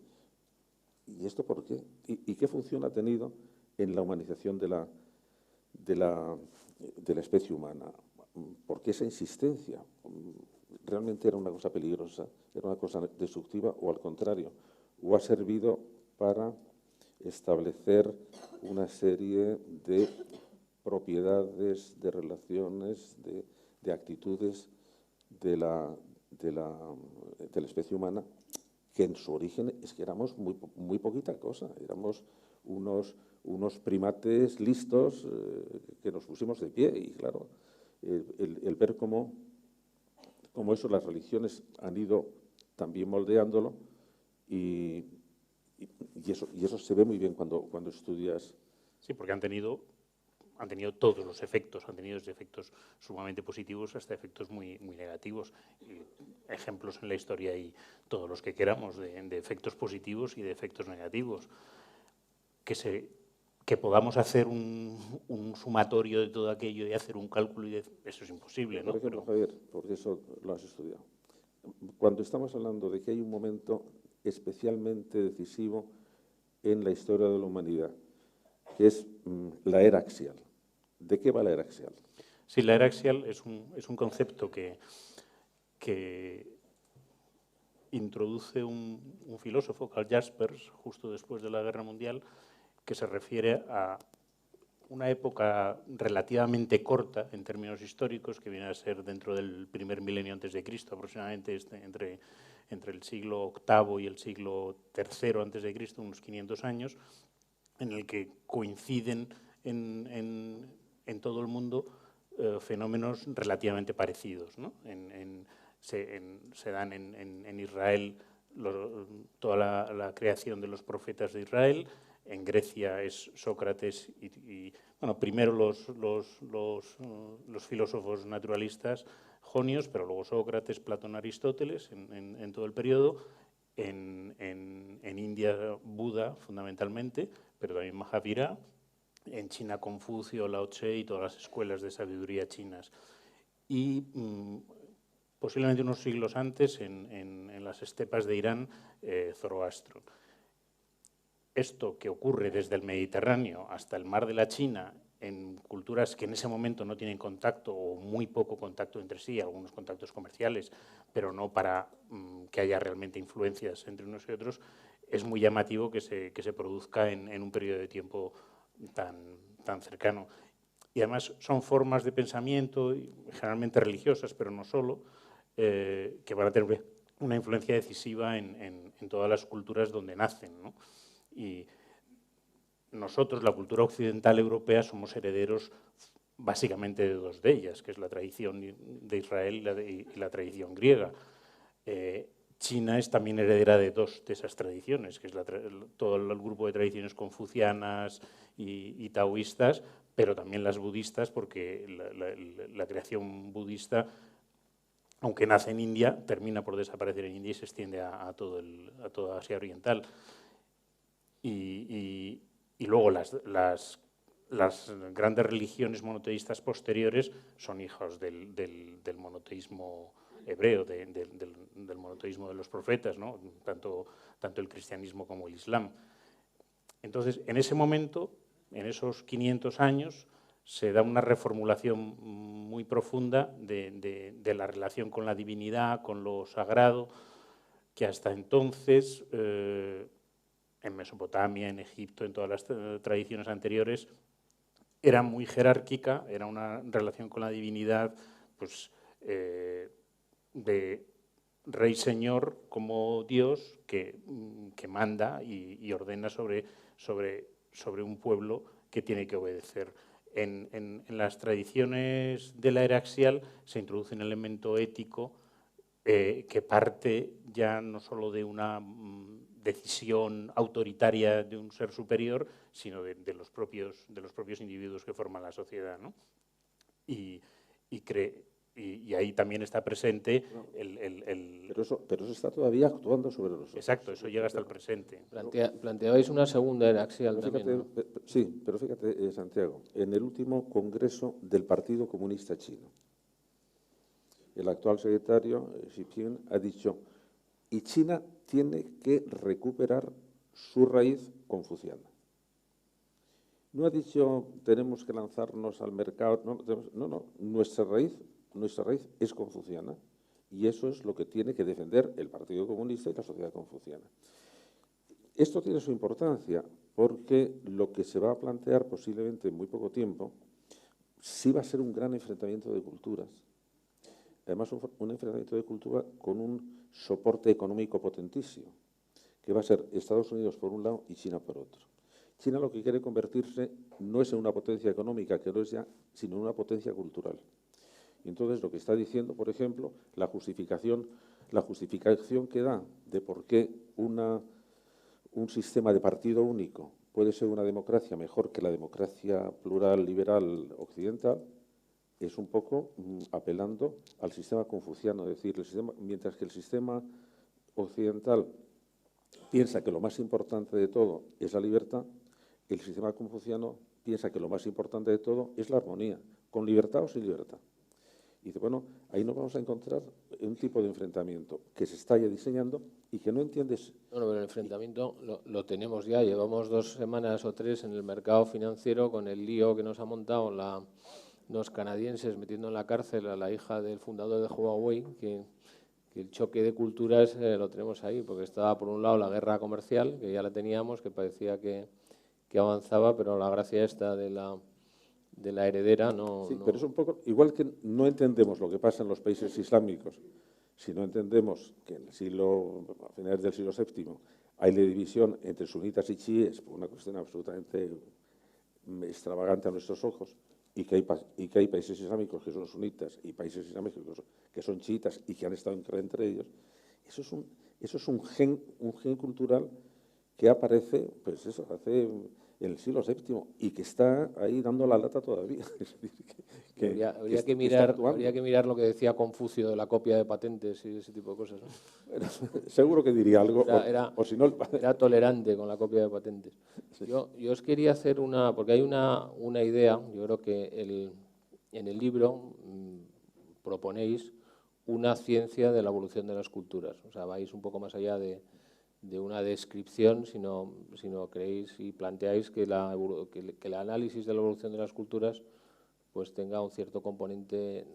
¿Y esto por qué? ¿Y qué función ha tenido en la humanización de la especie humana? ¿Por qué esa insistencia? ¿Realmente era una cosa peligrosa? ¿Era una cosa destructiva? ¿O al contrario? ¿O ha servido para establecer una serie de propiedades, de relaciones, de actitudes de la especie humana, que en su origen es que éramos muy poquita cosa, éramos unos primates listos que nos pusimos de pie. Y claro, el ver cómo eso las religiones han ido también moldeándolo, y eso se ve muy bien cuando estudias. Sí, porque han tenido todos los efectos, han tenido desde efectos sumamente positivos hasta efectos muy, muy negativos. Y ejemplos en la historia y todos los que queramos de efectos positivos y de efectos negativos. Que podamos hacer un sumatorio de todo aquello y hacer un cálculo, eso es imposible, ¿no? Por ejemplo, Javier, porque eso lo has estudiado. Cuando estamos hablando de que hay un momento especialmente decisivo en la historia de la humanidad, que es la era axial. ¿De qué va la era axial? Sí, la era axial es un concepto que introduce un filósofo, Karl Jaspers, justo después de la Guerra Mundial, que se refiere a una época relativamente corta en términos históricos, que viene a ser dentro del primer milenio antes de Cristo, aproximadamente entre el siglo VIII y el siglo III antes de Cristo, unos 500 años, en el que coinciden en todo el mundo fenómenos relativamente parecidos, ¿no? Se dan en Israel toda la creación de los profetas de Israel. En Grecia es Sócrates y bueno, primero los filósofos naturalistas jonios, pero luego Sócrates, Platón, Aristóteles en todo el periodo. En India, Buda, fundamentalmente, pero también Mahavira. En China, Confucio, Lao Tse y todas las escuelas de sabiduría chinas. Y posiblemente unos siglos antes, en las estepas de Irán, Zoroastro. Esto que ocurre desde el Mediterráneo hasta el Mar de la China, en culturas que en ese momento no tienen contacto o muy poco contacto entre sí, algunos contactos comerciales, pero no para que haya realmente influencias entre unos y otros, es muy llamativo que se produzca en un periodo de tiempo tan cercano. y además son formas de pensamiento, generalmente religiosas, pero no solo, que van a tener una influencia decisiva en todas las culturas donde nacen, ¿no? Y nosotros, la cultura occidental europea, somos herederos básicamente de dos de ellas, que es la tradición de Israel y la tradición griega. China es también heredera de dos de esas tradiciones, que es todo el grupo de tradiciones confucianas y taoístas, pero también las budistas, porque la creación budista, aunque nace en India, termina por desaparecer en India y se extiende a toda Asia Oriental. Y luego las grandes religiones monoteístas posteriores son hijos del monoteísmo hebreo, del monoteísmo de los profetas, ¿no? tanto el cristianismo como el islam. Entonces, en ese momento, en esos 500 años, se da una reformulación muy profunda de la relación con la divinidad, con lo sagrado, que hasta entonces, en Mesopotamia, en Egipto, en todas las tradiciones anteriores, era muy jerárquica, era una relación con la divinidad, pues, de rey-señor como Dios que manda y ordena sobre un pueblo que tiene que obedecer. En las tradiciones de la era axial se introduce un elemento ético que parte ya no solo de una decisión autoritaria de un ser superior, sino de los propios individuos que forman la sociedad, ¿no? Y ahí también está presente Pero eso está todavía actuando sobre nosotros. Exacto, eso llega hasta el presente. Planteabais una segunda era axial fíjate, también, ¿no? Sí, pero fíjate, Santiago, en el último congreso del Partido Comunista Chino, el actual secretario, Xi Jinping, ha dicho, y China tiene que recuperar su raíz confuciana. No ha dicho, tenemos que lanzarnos al mercado, no, nuestra raíz es confuciana y eso es lo que tiene que defender el Partido Comunista y la sociedad confuciana. Esto tiene su importancia porque lo que se va a plantear posiblemente en muy poco tiempo sí va a ser un gran enfrentamiento de culturas. Además, un enfrentamiento de cultura con un soporte económico potentísimo, que va a ser Estados Unidos por un lado y China por otro. China lo que quiere convertirse no es en una potencia económica, que no es ya, sino en una potencia cultural. Y entonces lo que está diciendo, por ejemplo, la justificación que da de por qué un sistema de partido único puede ser una democracia mejor que la democracia plural, liberal, occidental, es un poco apelando al sistema confuciano, es decir, mientras que el sistema occidental piensa que lo más importante de todo es la libertad, el sistema confuciano piensa que lo más importante de todo es la armonía, con libertad o sin libertad. Y dice, bueno, ahí nos vamos a encontrar un tipo de enfrentamiento que se está ya diseñando y que no entiendes. Bueno, pero el enfrentamiento lo tenemos ya. Llevamos 2 semanas o 3 en el mercado financiero con el lío que nos ha montado los canadienses metiendo en la cárcel a la hija del fundador de Huawei, que el choque de culturas lo tenemos ahí, porque estaba por un lado la guerra comercial, que ya la teníamos, que parecía que avanzaba, pero la gracia esta de la heredera no... Sí, pero es un poco, igual que no entendemos lo que pasa en los países islámicos, si no entendemos que a finales del siglo VII hay la división entre sunitas y chiíes, por una cuestión absolutamente extravagante a nuestros ojos, y que hay países islámicos que son sunitas y países islámicos que son chiitas y que han estado entre ellos, eso es un gen cultural que aparece, pues eso, hace en el siglo VII y que está ahí dando la lata todavía. Habría que mirar lo que decía Confucio de la copia de patentes y ese tipo de cosas, ¿no? Bueno, seguro que diría algo, o si no... Era tolerante con la copia de patentes. Sí. Yo os quería hacer porque hay una idea, yo creo que en el libro proponéis una ciencia de la evolución de las culturas, o sea, vais un poco más allá de una descripción, sino creéis y planteáis que el análisis de la evolución de las culturas pues tenga un cierto componente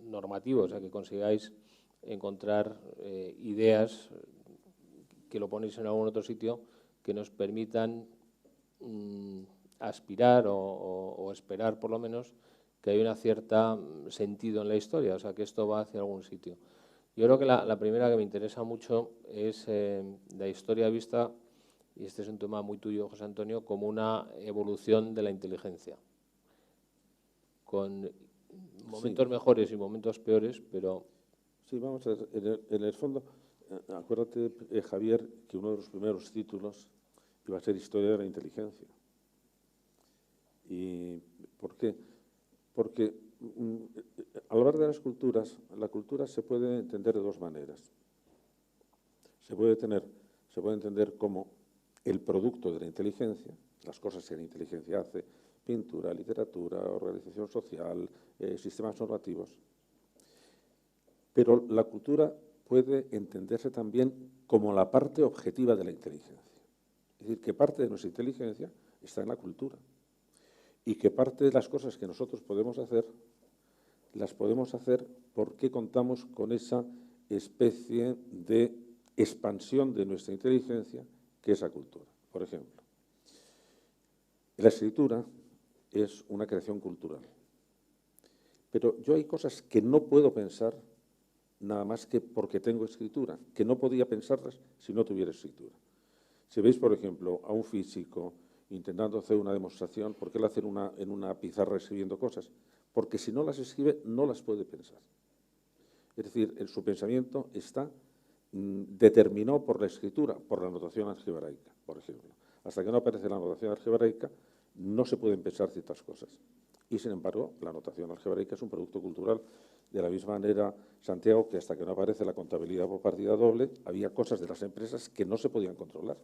normativo, o sea, que consigáis encontrar ideas que lo ponéis en algún otro sitio que nos permitan aspirar o esperar, por lo menos, que hay una cierta sentido en la historia, o sea, que esto va hacia algún sitio. Yo creo que la primera que me interesa mucho es la historia vista, y este es un tema muy tuyo, José Antonio, como una evolución de la inteligencia, con momentos mejores y momentos peores, pero... Sí, vamos a ver, en el fondo, acuérdate, Javier, que uno de los primeros títulos iba a ser Historia de la Inteligencia. ¿Y por qué? Porque al hablar de las culturas, la cultura se puede entender de dos maneras. Se puede entender como el producto de la inteligencia, las cosas que la inteligencia hace, pintura, literatura, organización social, sistemas normativos. Pero la cultura puede entenderse también como la parte objetiva de la inteligencia. Es decir, que parte de nuestra inteligencia está en la cultura y que parte de las cosas que nosotros podemos hacer, las podemos hacer porque contamos con esa especie de expansión de nuestra inteligencia que es la cultura. Por ejemplo, la escritura es una creación cultural. Pero yo hay cosas que no puedo pensar nada más que porque tengo escritura, que no podía pensarlas si no tuviera escritura. Si veis, por ejemplo, a un físico intentando hacer una demostración, ¿por qué lo hace en una pizarra escribiendo cosas? Porque si no las escribe, no las puede pensar. Es decir, su pensamiento está determinado por la escritura, por la notación algebraica, por ejemplo. Hasta que no aparece la notación algebraica, no se pueden pensar ciertas cosas. Y, sin embargo, la notación algebraica es un producto cultural. De la misma manera, Santiago, que hasta que no aparece la contabilidad por partida doble, había cosas de las empresas que no se podían controlar.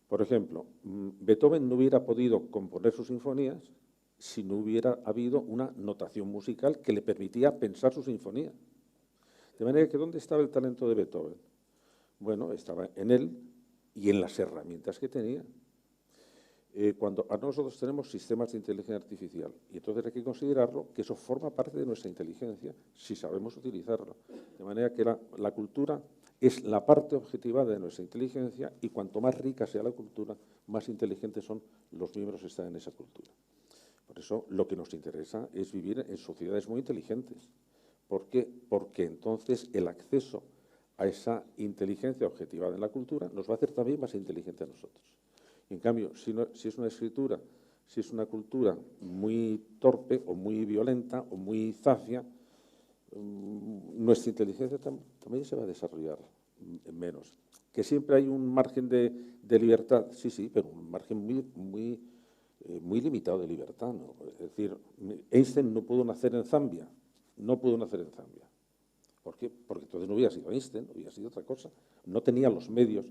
Por ejemplo, Beethoven no hubiera podido componer sus sinfonías si no hubiera habido una notación musical que le permitía pensar su sinfonía. De manera que, ¿dónde estaba el talento de Beethoven? Bueno, estaba en él y en las herramientas que tenía. Cuando nosotros tenemos sistemas de inteligencia artificial, y entonces hay que considerarlo que eso forma parte de nuestra inteligencia si sabemos utilizarlo. De manera que la cultura es la parte objetiva de nuestra inteligencia y cuanto más rica sea la cultura, más inteligentes son los miembros que están en esa cultura. Por eso lo que nos interesa es vivir en sociedades muy inteligentes. ¿Por qué? Porque entonces el acceso a esa inteligencia objetiva de la cultura nos va a hacer también más inteligentes a nosotros. En cambio, si es una escritura, si es una cultura muy torpe o muy violenta o muy zafia, nuestra inteligencia también se va a desarrollar menos. Que siempre hay un margen de libertad, sí, pero un margen muy limitado de libertad, ¿no? Es decir, Einstein no pudo nacer en Zambia, ¿Por qué? Porque entonces no hubiera sido Einstein, hubiera sido otra cosa. No tenía los medios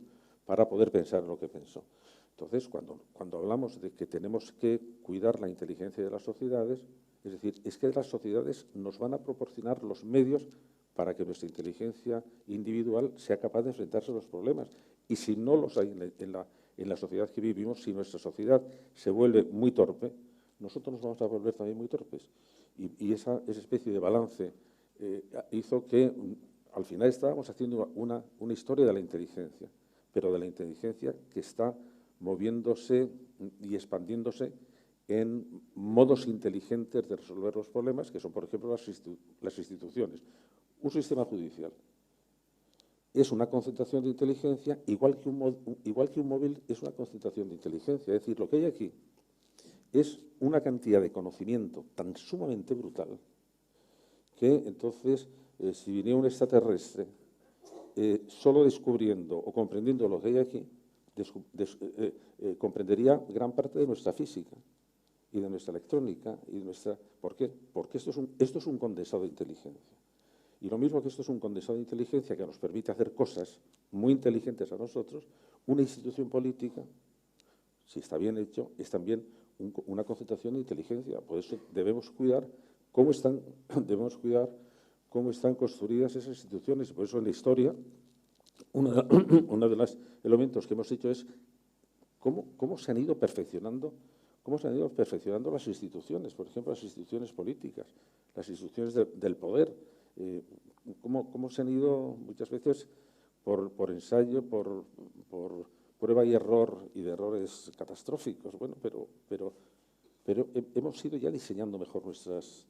para poder pensar en lo que pensó. Entonces, cuando hablamos de que tenemos que cuidar la inteligencia de las sociedades, es decir, es que las sociedades nos van a proporcionar los medios para que nuestra inteligencia individual sea capaz de enfrentarse a los problemas. Y si no los hay en la sociedad que vivimos, si nuestra sociedad se vuelve muy torpe, nosotros nos vamos a volver también muy torpes. Y esa especie de balance hizo que al final estábamos haciendo una historia de la inteligencia, pero de la inteligencia que está moviéndose y expandiéndose en modos inteligentes de resolver los problemas, que son, por ejemplo, las instituciones. Un sistema judicial es una concentración de inteligencia, igual que un móvil es una concentración de inteligencia. Es decir, lo que hay aquí es una cantidad de conocimiento tan sumamente brutal que entonces, si viniera un extraterrestre, solo descubriendo o comprendiendo lo que hay aquí, comprendería gran parte de nuestra física y de nuestra electrónica. ¿Por qué? Porque esto es un condensado de inteligencia. Y lo mismo que esto es un condensado de inteligencia que nos permite hacer cosas muy inteligentes a nosotros, una institución política, si está bien hecho, es también una concentración de inteligencia. Por eso debemos cuidar cómo están construidas esas instituciones. Y por eso en la historia, uno de los elementos que hemos hecho es cómo se han ido perfeccionando las instituciones, por ejemplo, las instituciones políticas, las instituciones del poder, cómo se han ido muchas veces por ensayo, por prueba y error y de errores catastróficos. Bueno, pero hemos ido ya diseñando mejor nuestras...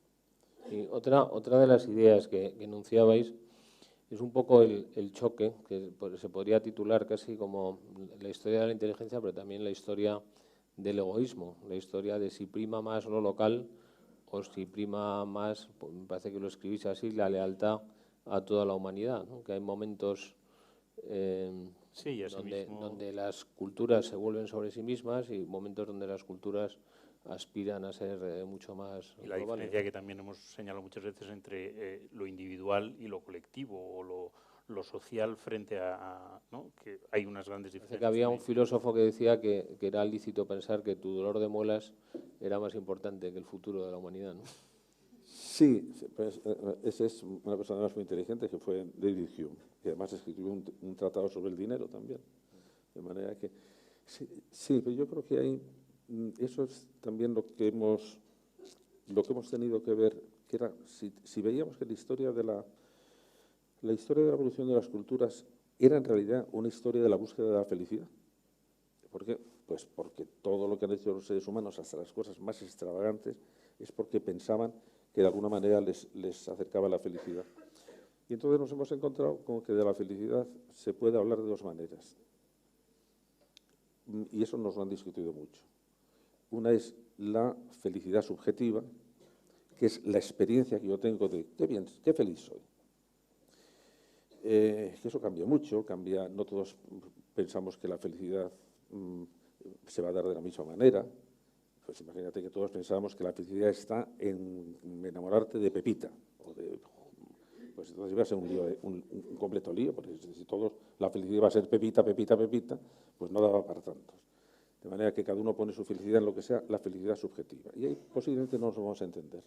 Y otra de las ideas que enunciabais es un poco el choque, que se podría titular casi como la historia de la inteligencia, pero también la historia del egoísmo, la historia de si prima más lo local o si prima más, me parece que lo escribís así, la lealtad a toda la humanidad, ¿no? Que hay momentos sí, donde las culturas se vuelven sobre sí mismas y momentos donde las culturas aspiran a ser mucho más y la globales. diferencia que también hemos señalado muchas veces entre lo individual y lo colectivo o lo social frente a ¿no? Que hay unas grandes diferencias. Que había un filósofo que decía que era lícito pensar que tu dolor de muelas era más importante que el futuro de la humanidad, ¿no? Sí, pues, ese es una persona además muy inteligente que fue David Hume, que además escribió un tratado sobre el dinero también. De manera que, sí, pero yo creo que hay, eso es también lo que hemos tenido que ver, que era, si veíamos que la historia de la evolución de las culturas era en realidad una historia de la búsqueda de la felicidad. ¿Por qué? Pues porque todo lo que han hecho los seres humanos, hasta las cosas más extravagantes, es porque pensaban que de alguna manera les acercaba a la felicidad. Y entonces nos hemos encontrado con que de la felicidad se puede hablar de dos maneras. Y eso nos lo han discutido mucho. Una es la felicidad subjetiva, que es la experiencia que yo tengo de qué bien, qué feliz soy. Que eso cambia mucho, no todos pensamos que la felicidad se va a dar de la misma manera. Pues imagínate que todos pensábamos que la felicidad está en enamorarte de Pepita, pues entonces iba a ser un completo lío, porque si todos la felicidad iba a ser Pepita, Pepita, Pepita, pues no daba para tantos. De manera que cada uno pone su felicidad en lo que sea la felicidad subjetiva. Y ahí posiblemente no nos vamos a entender.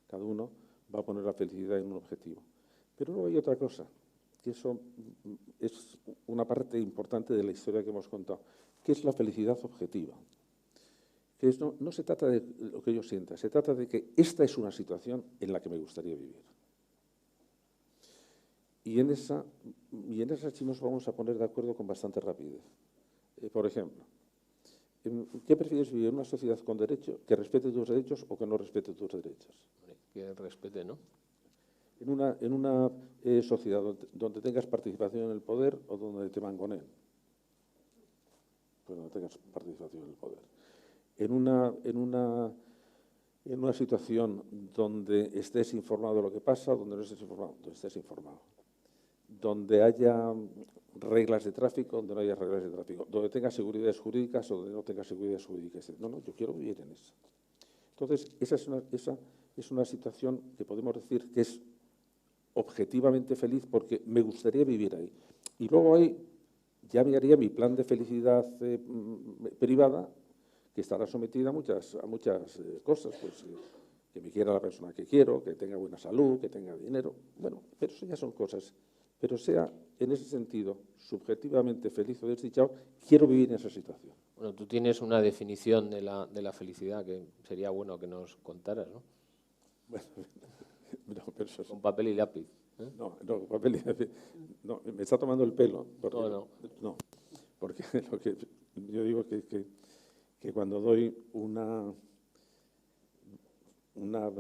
Cada uno va a poner la felicidad en un objetivo. Pero luego hay otra cosa, que eso es una parte importante de la historia que hemos contado, que es la felicidad objetiva. Que no se trata de lo que yo sienta, se trata de que esta es una situación en la que me gustaría vivir. Y en esa sí nos vamos a poner de acuerdo con bastante rapidez. Por ejemplo, ¿qué prefieres vivir en una sociedad con derecho, que respete tus derechos o que no respete tus derechos? Que respete, ¿no? En una sociedad donde tengas participación en el poder o donde te mangoneen. Pues donde tengas participación en el poder. En una situación donde estés informado de lo que pasa o donde no estés informado, donde estés informado. Donde haya reglas de tráfico, donde no haya reglas de tráfico. Donde tengas seguridades jurídicas o donde no tengas seguridades jurídicas. No, yo quiero vivir en esa. Entonces, esa es una situación que podemos decir que es objetivamente feliz porque me gustaría vivir ahí. Y luego ahí ya me haría mi plan de felicidad privada, que estará sometida a muchas cosas, pues que me quiera la persona que quiero, que tenga buena salud, que tenga dinero. Bueno, pero eso ya son cosas. Pero sea, en ese sentido, subjetivamente feliz o desdichado, quiero vivir en esa situación. Bueno, tú tienes una definición de la felicidad que sería bueno que nos contaras, ¿no? Bueno, no, pero eso con papel y lápiz. No, papel y lápiz. No, me está tomando el pelo. Porque, no, porque lo que yo digo que cuando doy una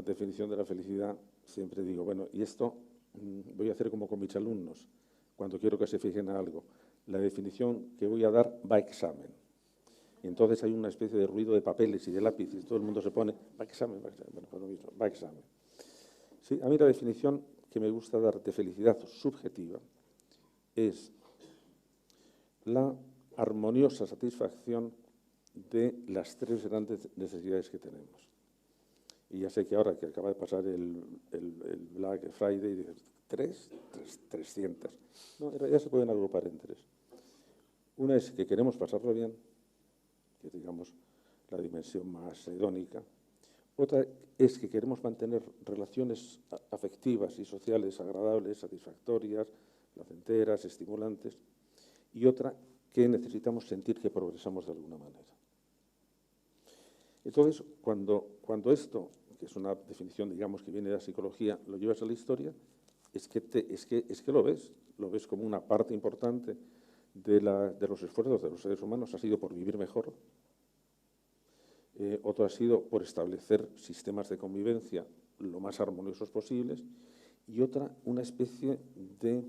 definición de la felicidad, siempre digo, bueno, y esto voy a hacer como con mis alumnos, cuando quiero que se fijen en algo. La definición que voy a dar va a examen. Y entonces hay una especie de ruido de papeles y de lápices, todo el mundo se pone, va a examen, bueno, pues lo mismo, va a examen. Sí, a mí la definición que me gusta dar de felicidad subjetiva es la armoniosa satisfacción de las tres grandes necesidades que tenemos. Y ya sé que ahora que acaba de pasar el Black Friday, dices, 300. No, en realidad se pueden agrupar en tres. Una es que queremos pasarlo bien, que digamos la dimensión más hedónica. Otra es que queremos mantener relaciones afectivas y sociales agradables, satisfactorias, placenteras, estimulantes. Y otra, que necesitamos sentir que progresamos de alguna manera. Entonces, cuando esto, que es una definición, digamos, que viene de la psicología, lo llevas a la historia, es que lo ves como una parte importante de los esfuerzos de los seres humanos ha sido por vivir mejor, otro ha sido por establecer sistemas de convivencia lo más armoniosos posibles, y otra, una especie de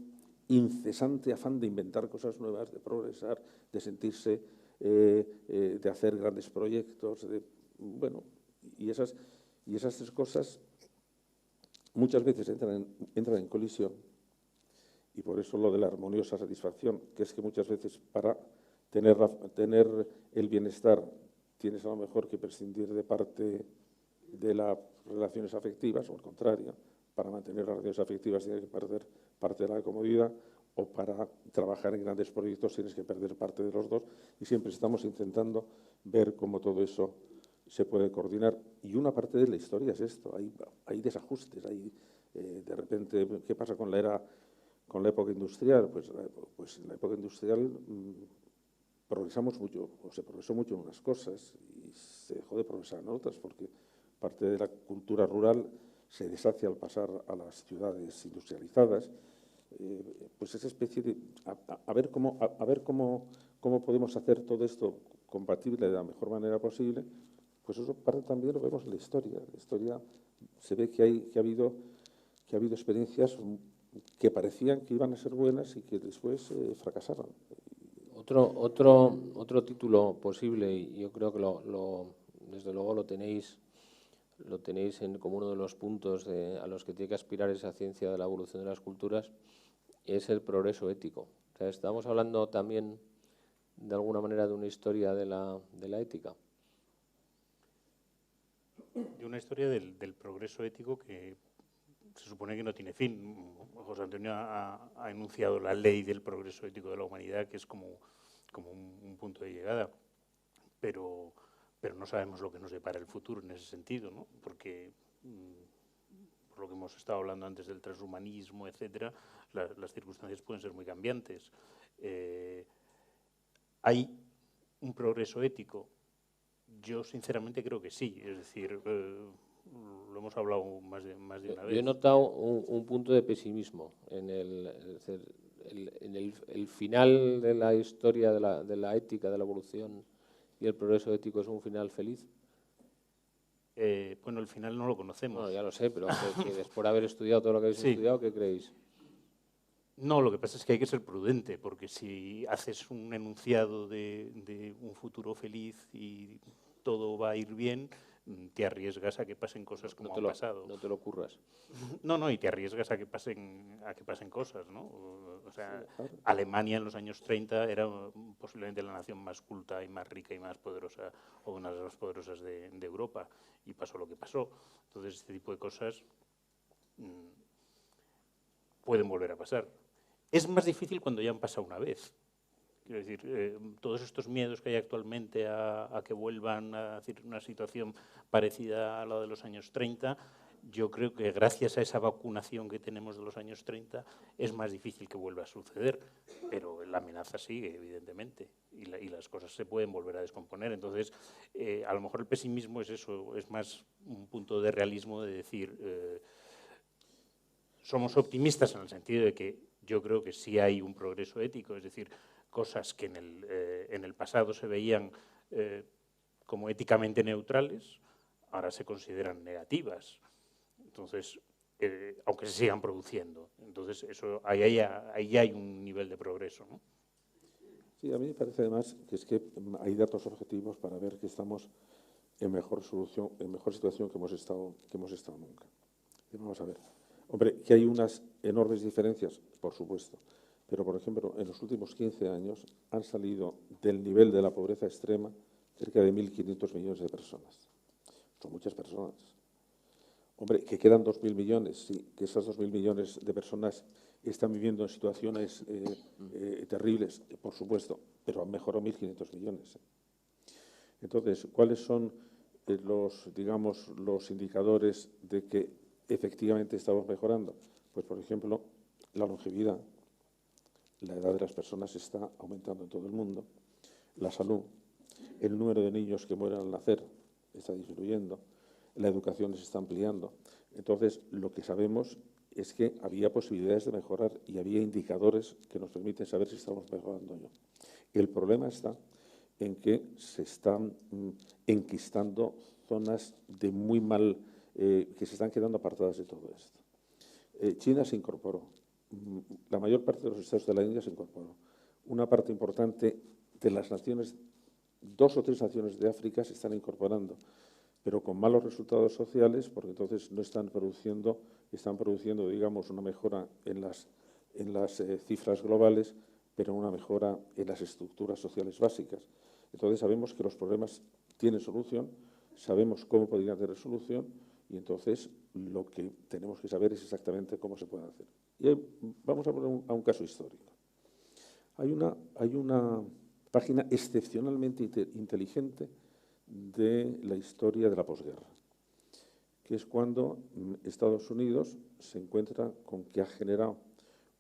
incesante afán de inventar cosas nuevas, de progresar, de sentirse, de hacer grandes proyectos, bueno, y esas tres cosas muchas veces entran en colisión, y por eso lo de la armoniosa satisfacción, que es que muchas veces para tener el bienestar tienes a lo mejor que prescindir de parte de las relaciones afectivas, o al contrario, para mantener las relaciones afectivas tienes que perder parte de la comodidad, o para trabajar en grandes proyectos tienes que perder parte de los dos, y siempre estamos intentando ver cómo todo eso se puede coordinar. Y una parte de la historia es esto, hay desajustes, de repente, ¿qué pasa con la época industrial? Pues en la época industrial progresamos mucho, o se progresó mucho en unas cosas y se dejó de progresar en otras, porque parte de la cultura rural se deshace al pasar a las ciudades industrializadas. Pues esa especie de a ver cómo podemos hacer todo esto compatible de la mejor manera posible, pues eso parte también lo vemos en la historia. La historia se ve que ha habido experiencias que parecían que iban a ser buenas y que después fracasaron. Otro título posible, y yo creo que desde luego lo tenéis como uno de los puntos a los que tiene que aspirar esa ciencia de la evolución de las culturas, es el progreso ético. O sea, estamos hablando también de alguna manera de una historia de la ética. De una historia del progreso ético que se supone que no tiene fin. José Antonio ha enunciado la ley del progreso ético de la humanidad, que es como un punto de llegada, pero no sabemos lo que nos depara el futuro en ese sentido, ¿no? Porque, por lo que hemos estado hablando antes del transhumanismo, etcétera, las circunstancias pueden ser muy cambiantes. ¿Hay un progreso ético? Yo sinceramente creo que sí, es decir, lo hemos hablado más de una vez. Yo he notado un punto de pesimismo en el final de la historia de la ética, de la evolución y el progreso ético. ¿Es un final feliz? Bueno, el final no lo conocemos. Bueno, ya lo sé, pero que después de haber estudiado todo lo que habéis estudiado, ¿qué creéis? No, lo que pasa es que hay que ser prudente, porque si haces un enunciado de un futuro feliz y todo va a ir bien, te arriesgas a que pasen cosas como han pasado. No te lo curras. No, y te arriesgas a que pasen cosas, ¿no? O sea, Alemania en los años 30 era posiblemente la nación más culta y más rica y más poderosa, o una de las más poderosas de Europa, y pasó lo que pasó. Entonces, este tipo de cosas pueden volver a pasar. Es más difícil cuando ya han pasado una vez. Quiero decir, todos estos miedos que hay actualmente a que vuelvan a decir, una situación parecida a la de los años 30, yo creo que gracias a esa vacunación que tenemos de los años 30 es más difícil que vuelva a suceder, pero la amenaza sigue, evidentemente, y las cosas se pueden volver a descomponer. Entonces, a lo mejor el pesimismo es eso, es más un punto de realismo de decir, somos optimistas en el sentido de que yo creo que sí hay un progreso ético, es decir, cosas que en el pasado se veían como éticamente neutrales, ahora se consideran negativas. Entonces, aunque se sigan produciendo. Entonces, ahí hay un nivel de progreso, ¿no? Sí, a mí me parece además que es que hay datos objetivos para ver que estamos en mejor situación que hemos estado nunca. Y vamos a ver. Hombre, que hay unas enormes diferencias, por supuesto, pero, por ejemplo, en los últimos 15 años han salido del nivel de la pobreza extrema cerca de 1.500 millones de personas. Son muchas personas. Hombre, que quedan 2.000 millones, sí, que esas 2.000 millones de personas están viviendo en situaciones terribles, por supuesto, pero han mejorado 1.500 millones. Entonces, ¿cuáles son los indicadores de que efectivamente estamos mejorando? Pues, por ejemplo, la longevidad. La edad de las personas está aumentando en todo el mundo. La salud. El número de niños que mueren al nacer está disminuyendo. La educación se está ampliando. Entonces, lo que sabemos es que había posibilidades de mejorar y había indicadores que nos permiten saber si estamos mejorando o no. El problema está en que se están enquistando zonas de muy mal, que se están quedando apartadas de todo esto. China se incorporó, la mayor parte de los estados de la India se incorporó. Una parte importante de las naciones, 2 o 3 naciones de África se están incorporando, pero con malos resultados sociales, porque entonces no están produciendo, digamos, una mejora en las cifras globales, pero una mejora en las estructuras sociales básicas. Entonces sabemos que los problemas tienen solución, sabemos cómo podrían tener solución, y entonces lo que tenemos que saber es exactamente cómo se puede hacer. Y vamos a poner a un caso histórico. Hay una página excepcionalmente inteligente de la historia de la posguerra, que es cuando Estados Unidos se encuentra con que ha generado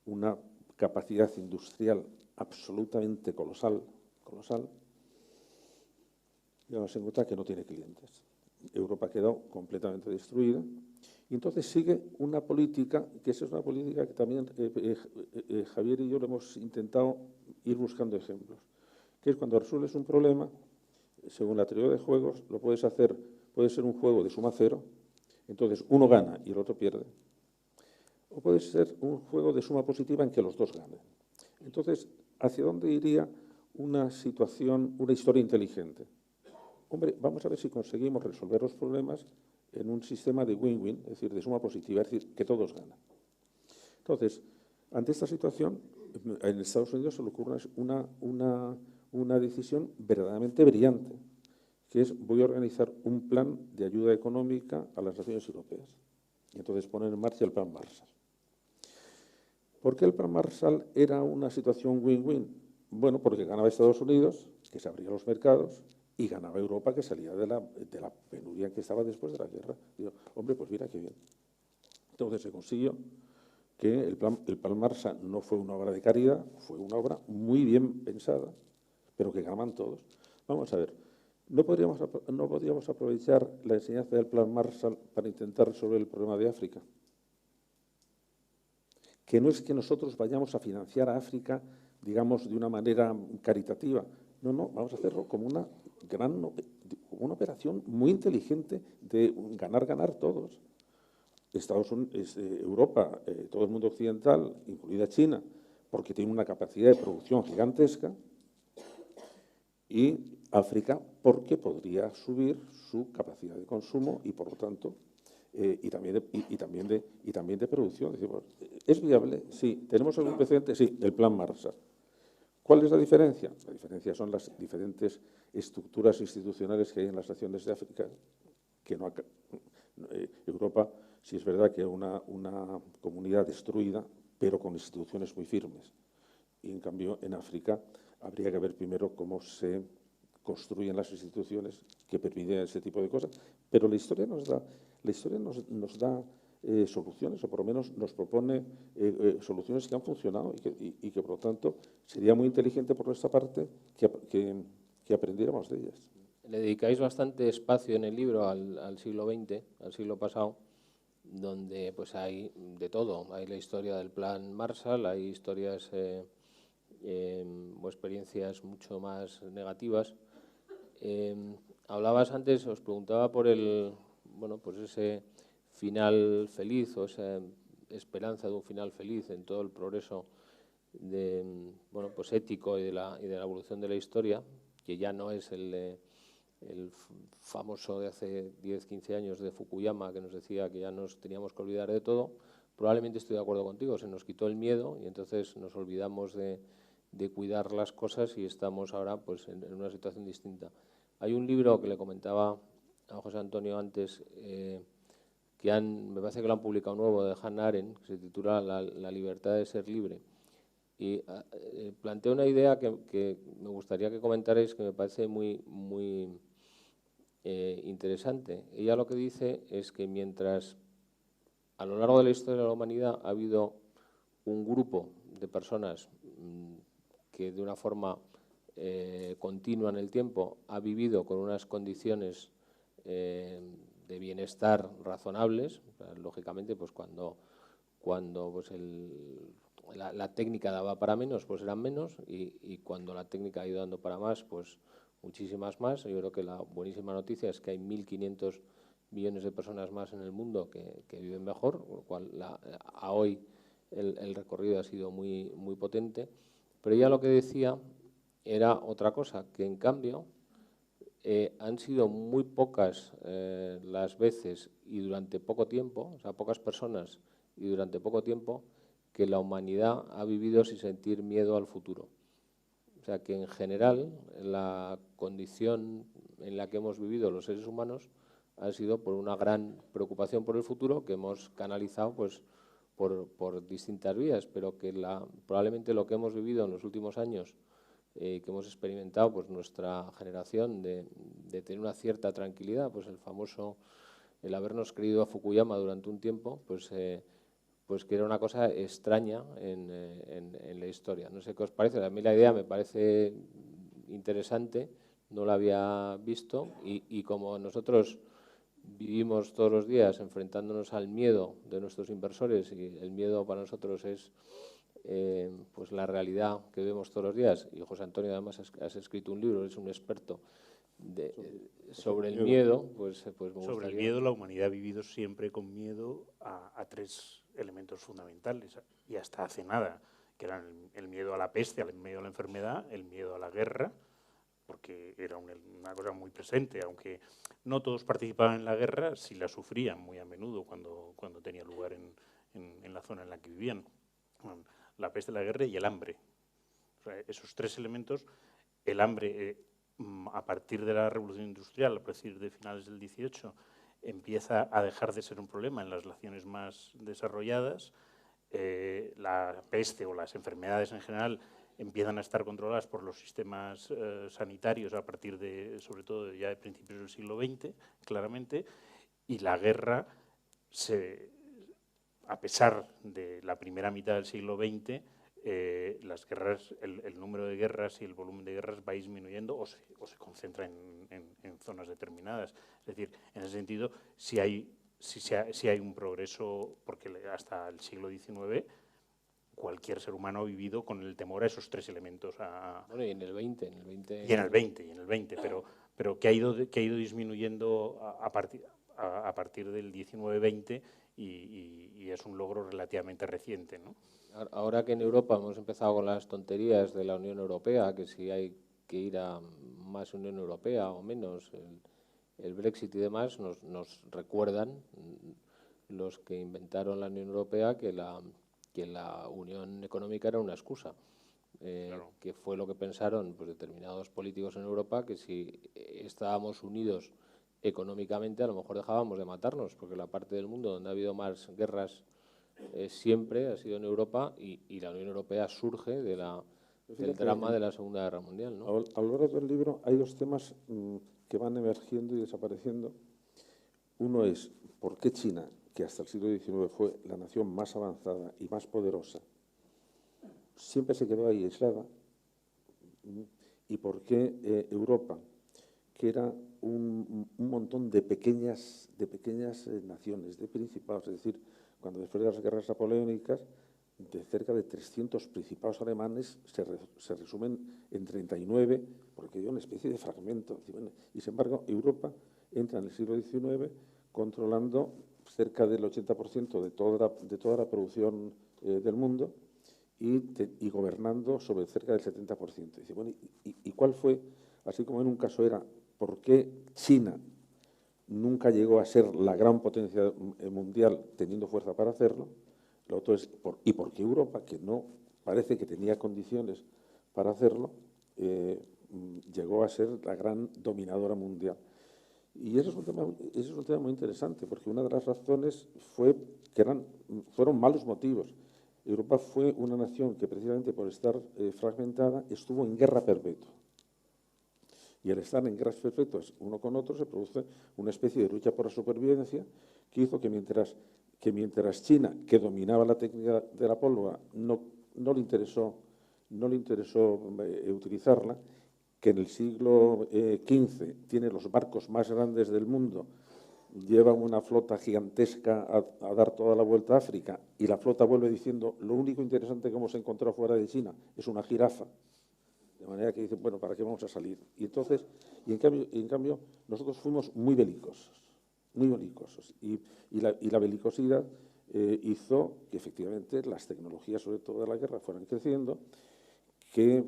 una capacidad industrial absolutamente colosal, y ahora se encuentra que no tiene clientes. Europa ha quedado completamente destruida, y entonces sigue una política, que esa es una política que también Javier y yo le hemos intentado ir buscando ejemplos, que es cuando resuelves un problema, según la teoría de juegos, lo puedes hacer, puede ser un juego de suma cero, entonces uno gana y el otro pierde, o puede ser un juego de suma positiva en que los dos ganen. Entonces, ¿hacia dónde iría una situación, una historia inteligente? Hombre, vamos a ver si conseguimos resolver los problemas en un sistema de win-win, es decir, de suma positiva, es decir, que todos ganan. Entonces, ante esta situación, en Estados Unidos se le ocurre una decisión verdaderamente brillante, que es: voy a organizar un plan de ayuda económica a las naciones europeas. Y entonces ponen en marcha el Plan Marshall. ¿Por qué el Plan Marshall era una situación win-win? Bueno, porque ganaba Estados Unidos, que se abría los mercados, y ganaba Europa, que salía de la penuria que estaba después de la guerra. Digo, hombre, pues mira qué bien. Entonces se consiguió que el plan Marshall no fue una obra de caridad, fue una obra muy bien pensada, pero que ganaban todos. Vamos a ver, ¿no podríamos aprovechar la enseñanza del Plan Marshall para intentar resolver el problema de África? Que no es que nosotros vayamos a financiar a África, digamos, de una manera caritativa. No, vamos a hacerlo como una operación muy inteligente de ganar todos. Europa, todo el mundo occidental, incluida China, porque tiene una capacidad de producción gigantesca, y África, porque podría subir su capacidad de consumo y, por lo tanto, y también de producción. ¿Es viable? Sí. ¿Tenemos algún precedente? Sí, el Plan Marshall. ¿Cuál es la diferencia? La diferencia son las diferentes estructuras institucionales que hay en las naciones de África, que Europa, sí es verdad que es una comunidad destruida, pero con instituciones muy firmes. Y, en cambio, en África habría que ver primero cómo se construyen las instituciones que permiten ese tipo de cosas. Pero la historia nos da soluciones, o por lo menos nos propone soluciones que han funcionado y que, por lo tanto, sería muy inteligente por nuestra parte que aprendiéramos de ellas. Le dedicáis bastante espacio en el libro al siglo XX, al siglo pasado, donde pues hay de todo. Hay la historia del Plan Marshall, hay historias o experiencias mucho más negativas. Hablabas antes, os preguntaba por pues ese final feliz, o esa esperanza de un final feliz en todo el progreso pues ético y de la evolución de la historia, que ya no es el famoso de hace 10, 15 años de Fukuyama, que nos decía que ya nos teníamos que olvidar de todo. Probablemente estoy de acuerdo contigo, se nos quitó el miedo y entonces nos olvidamos de cuidar las cosas y estamos ahora pues en una situación distinta. Hay un libro que le comentaba a José Antonio antes, me parece que lo han publicado nuevo, de Hannah Arendt, que se titula La libertad de ser libre. Y plantea una idea que me gustaría que comentarais, que me parece muy interesante. Ella lo que dice es que mientras a lo largo de la historia de la humanidad ha habido un grupo de personas que de una forma continua en el tiempo ha vivido con unas condiciones de bienestar razonables, lógicamente pues cuando cuando pues la técnica daba para menos, pues eran menos, y cuando la técnica ha ido dando para más, pues muchísimas más. Yo creo que la buenísima noticia es que hay 1.500 millones de personas más en el mundo que viven mejor, con lo cual a hoy el recorrido ha sido muy, muy potente. Pero ya lo que decía era otra cosa, que en cambio han sido muy pocas las veces y durante poco tiempo, o sea, pocas personas y durante poco tiempo, que la humanidad ha vivido sin sentir miedo al futuro. O sea, que en general la condición en la que hemos vivido los seres humanos ha sido por una gran preocupación por el futuro que hemos canalizado pues, por distintas vías, pero que probablemente lo que hemos vivido en los últimos años, que hemos experimentado pues, nuestra generación de tener una cierta tranquilidad, pues el habernos creído a Fukuyama durante un tiempo, pues que era una cosa extraña en la historia. No sé qué os parece, a mí la idea me parece interesante, no la había visto, y como nosotros vivimos todos los días enfrentándonos al miedo de nuestros inversores, y el miedo para nosotros es pues la realidad que vemos todos los días, y José Antonio además has escrito un libro, eres un experto sobre el miedo, pues me gustaría. Sobre el miedo, la humanidad ha vivido siempre con miedo a tres elementos fundamentales, y hasta hace nada, que eran el miedo a la peste, el miedo a la enfermedad, el miedo a la guerra, porque era una cosa muy presente, aunque no todos participaban en la guerra, sí la sufrían muy a menudo cuando tenía lugar en la zona en la que vivían. La peste, la guerra y el hambre. O sea, esos tres elementos, el hambre, a partir de la Revolución Industrial, a partir de finales del 18, empieza a dejar de ser un problema en las naciones más desarrolladas. La peste o las enfermedades en general empiezan a estar controladas por los sistemas sanitarios a partir de, sobre todo, ya de principios del siglo XX, claramente, y la guerra, a pesar de la primera mitad del siglo XX, las guerras, el número de guerras y el volumen de guerras va disminuyendo o se concentra en zonas determinadas. Es decir, en ese sentido, sí hay un progreso, porque hasta el siglo XIX cualquier ser humano ha vivido con el temor a esos tres elementos. Bueno, y en el 20. Y en el 20, pero que ha ido disminuyendo a partir del 19-20 y es un logro relativamente reciente, ¿no? Ahora que en Europa hemos empezado con las tonterías de la Unión Europea, que si hay que ir a más Unión Europea o menos, el Brexit y demás, nos recuerdan los que inventaron la Unión Europea que la Unión Económica era una excusa. Claro. Que fue lo que pensaron pues, determinados políticos en Europa, que si estábamos unidos económicamente a lo mejor dejábamos de matarnos, porque la parte del mundo donde ha habido más guerras siempre ha sido en Europa, y la Unión Europea surge del drama de la Segunda Guerra Mundial, ¿no? A lo largo del libro hay dos temas que van emergiendo y desapareciendo. Uno es por qué China, que hasta el siglo XIX fue la nación más avanzada y más poderosa, siempre se quedó ahí aislada, y por qué Europa, que era un montón de pequeñas naciones, de principados, es decir, cuando después de las guerras napoleónicas, de cerca de 300 principados alemanes se resumen en 39, porque hay una especie de fragmento. Y sin embargo, Europa entra en el siglo XIX controlando cerca del 80% de toda la producción del mundo y gobernando sobre cerca del 70%. Dice, bueno, ¿y cuál fue? Así como en un caso era, ¿por qué China nunca llegó a ser la gran potencia mundial teniendo fuerza para hacerlo? Lo otro es, ¿y por qué Europa, que no parece que tenía condiciones para hacerlo, llegó a ser la gran dominadora mundial? Y eso es un tema muy interesante, porque una de las razones fue que fueron malos motivos. Europa fue una nación que precisamente por estar fragmentada estuvo en guerra perpetua. Y al estar en guerras perpetuas uno con otro se produce una especie de lucha por la supervivencia que hizo que mientras China, que dominaba la técnica de la pólvora, no le interesó utilizarla, que en el siglo XV tiene los barcos más grandes del mundo, llevan una flota gigantesca a dar toda la vuelta a África y la flota vuelve diciendo lo único interesante que hemos encontrado fuera de China es una jirafa. De manera que dicen, bueno, ¿para qué vamos a salir? Y entonces, en cambio nosotros fuimos muy belicosos. Y la belicosidad hizo que efectivamente las tecnologías, sobre todo de la guerra, fueran creciendo, que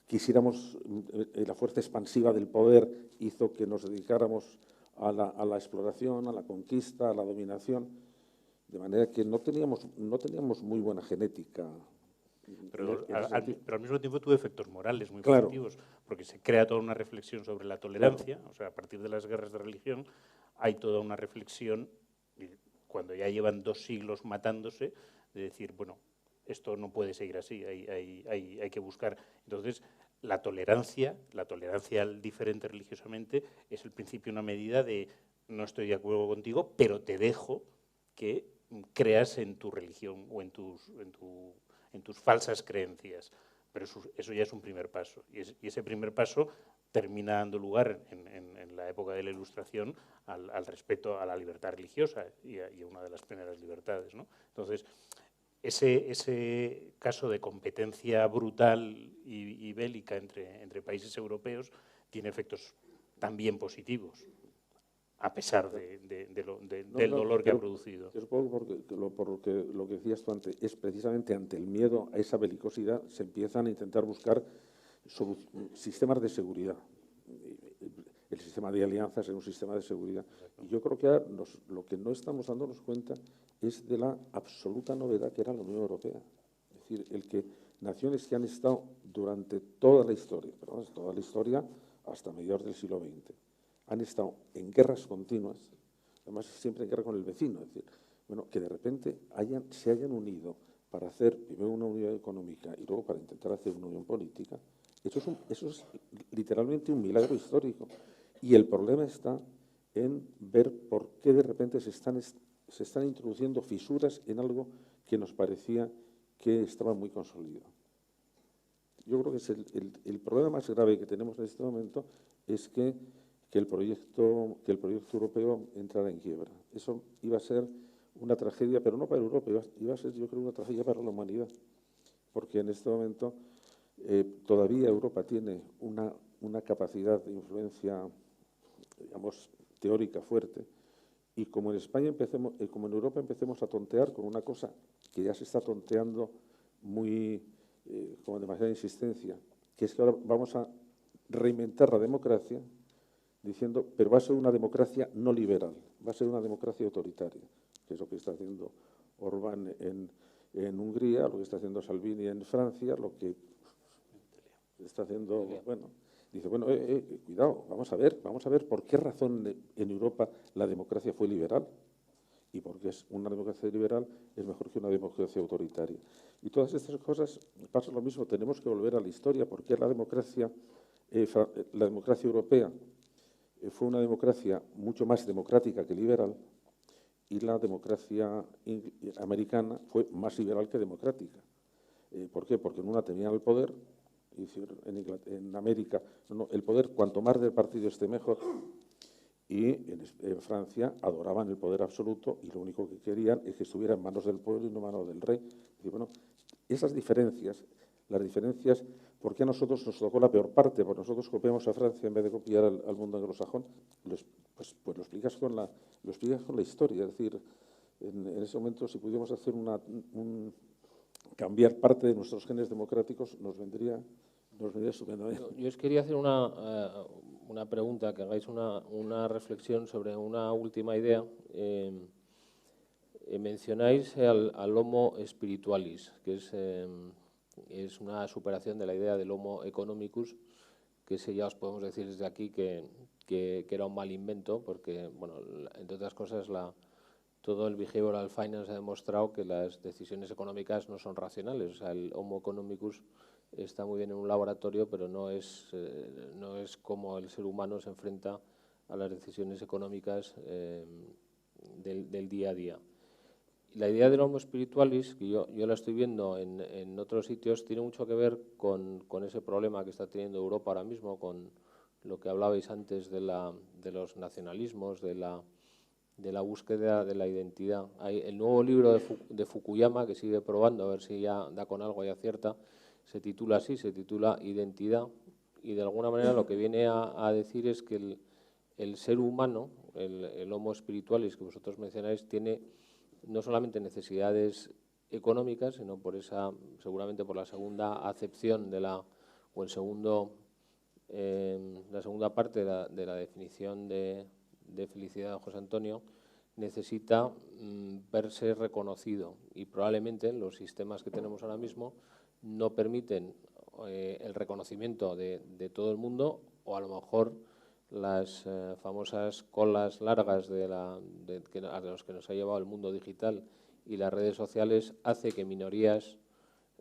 quisiéramos, la fuerza expansiva del poder hizo que nos dedicáramos a la exploración, a la conquista, a la dominación, de manera que no teníamos muy buena genética. Pero al mismo tiempo tuvo efectos morales muy Claro. positivos, porque se crea toda una reflexión sobre la tolerancia, claro. O sea, a partir de las guerras de religión hay toda una reflexión, cuando ya llevan 2 siglos matándose, de decir, bueno, esto no puede seguir así, hay que buscar. Entonces, la tolerancia al diferente religiosamente es el principio, una medida de no estoy de acuerdo contigo, pero te dejo que creas en tu religión o en tus falsas creencias. Pero eso ya es un primer paso. Y ese primer paso termina dando lugar en la época de la Ilustración al respeto a la libertad religiosa y a una de las primeras libertades, ¿no? Entonces, ese caso de competencia brutal y bélica entre países europeos tiene efectos también positivos, a pesar del dolor que ha producido. Yo supongo porque lo que decías tú antes, es precisamente ante el miedo a esa belicosidad se empiezan a intentar buscar sistemas de seguridad. El sistema de alianzas es un sistema de seguridad. Y yo creo que lo que no estamos dándonos cuenta es de la absoluta novedad que era la Unión Europea. Es decir, el que naciones que han estado durante toda la historia, hasta mediados del siglo XX, han estado en guerras continuas, además siempre en guerra con el vecino, es decir, bueno, que de repente se hayan unido para hacer primero una unión económica y luego para intentar hacer una unión política. Eso es literalmente un milagro histórico. Y el problema está en ver por qué de repente se están introduciendo fisuras en algo que nos parecía que estaba muy consolidado. Yo creo que es el problema más grave que tenemos en este momento es que el proyecto europeo entrara en quiebra. Eso iba a ser una tragedia, pero no para Europa, iba a ser, yo creo, una tragedia para la humanidad. Porque en este momento todavía Europa tiene una capacidad de influencia, digamos, teórica fuerte, y como en España como en Europa empecemos a tontear con una cosa que ya se está tonteando con demasiada insistencia, que es que ahora vamos a reinventar la democracia diciendo, pero va a ser una democracia no liberal, va a ser una democracia autoritaria, que es lo que está haciendo Orbán en Hungría, lo que está haciendo Salvini en Francia, lo que está haciendo, bueno, dice, bueno, cuidado, vamos a ver por qué razón en Europa la democracia fue liberal y porque es una democracia liberal es mejor que una democracia autoritaria. Y todas estas cosas pasa lo mismo, tenemos que volver a la historia, porque la democracia europea fue una democracia mucho más democrática que liberal y la democracia americana fue más liberal que democrática. ¿Por qué? Porque en una tenían el poder, en América, el poder cuanto más del partido esté mejor, y en Francia adoraban el poder absoluto y lo único que querían es que estuviera en manos del pueblo y no en manos del rey. Y bueno, esas diferencias, ¿por qué a nosotros nos tocó la peor parte? Porque nosotros copiamos a Francia en vez de copiar al mundo anglosajón. Pues lo explicas con la historia. Es decir, en ese momento, si pudiéramos hacer cambiar parte de nuestros genes democráticos, nos vendría estupendamente. Yo os quería hacer una pregunta, que hagáis una reflexión sobre una última idea. Mencionáis al Homo spiritualis, que es una superación de la idea del Homo economicus, que ese ya os podemos decir desde aquí que era un mal invento, porque, bueno, entre otras cosas, todo el behavioral finance ha demostrado que las decisiones económicas no son racionales. O sea, el Homo economicus está muy bien en un laboratorio, pero no es como el ser humano se enfrenta a las decisiones económicas del día a día. La idea del Homo spiritualis, que yo la estoy viendo en otros sitios, tiene mucho que ver con ese problema que está teniendo Europa ahora mismo, con lo que hablabais antes de los nacionalismos, de la búsqueda de la identidad. Hay el nuevo libro de Fukuyama, que sigue probando, a ver si ya da con algo y acierta, se titula así, se titula Identidad, y de alguna manera lo que viene a decir es que el ser humano, el homo spiritualis que vosotros mencionáis, tiene no solamente necesidades económicas, sino seguramente por la segunda acepción o el segundo, la segunda parte de la definición de felicidad de José Antonio, necesita verse reconocido, y probablemente los sistemas que tenemos ahora mismo no permiten el reconocimiento de todo el mundo, o a lo mejor las famosas colas largas a los que nos ha llevado el mundo digital y las redes sociales hace que minorías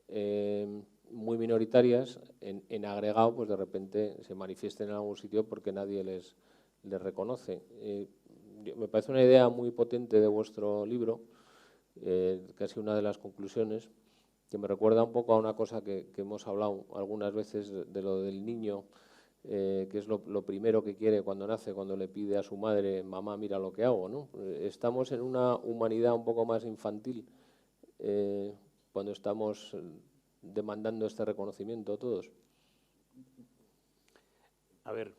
muy minoritarias en agregado pues de repente se manifiesten en algún sitio porque nadie les reconoce. Me parece una idea muy potente de vuestro libro, casi una de las conclusiones, que me recuerda un poco a una cosa que hemos hablado algunas veces de lo del niño, que es lo primero que quiere cuando nace, cuando le pide a su madre, mamá, mira lo que hago, ¿no? Estamos en una humanidad un poco más infantil cuando estamos demandando este reconocimiento todos. A ver,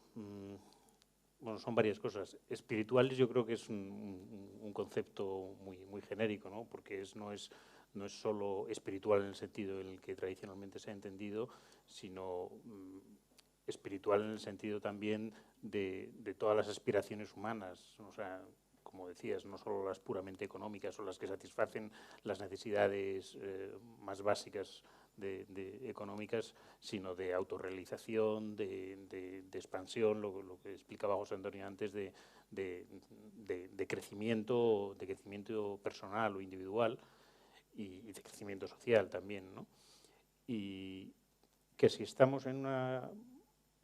bueno, son varias cosas. Espirituales yo creo que es un concepto muy genérico, ¿no? Porque no es solo espiritual en el sentido en el que tradicionalmente se ha entendido, sino espiritual en el sentido también de todas las aspiraciones humanas. O sea, como decías, no solo las puramente económicas o las que satisfacen las necesidades más básicas económicas, sino de autorrealización, de expansión, lo que explicaba José Antonio antes, de crecimiento personal o individual y de crecimiento social también, ¿no? Y que si estamos en una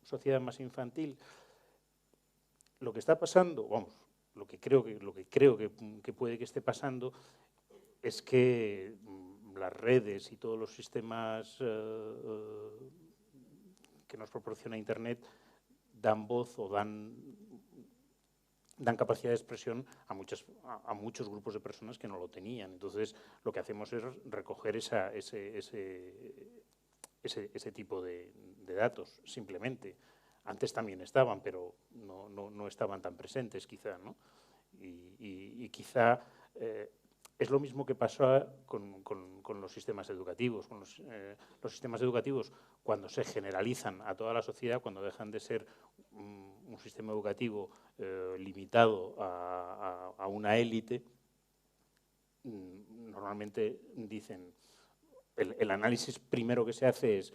sociedad más infantil, lo que está pasando, vamos, lo que creo que puede que esté pasando es que las redes y todos los sistemas que nos proporciona Internet dan voz o dan capacidad de expresión a muchos grupos de personas que no lo tenían. Entonces, lo que hacemos es recoger ese tipo de datos, simplemente. Antes también estaban, pero no estaban tan presentes, quizá, ¿no? Y quizá es lo mismo que pasa con los sistemas educativos. Los sistemas educativos, cuando se generalizan a toda la sociedad, cuando dejan de ser un sistema educativo limitado a una élite, normalmente dicen, el análisis primero que se hace es,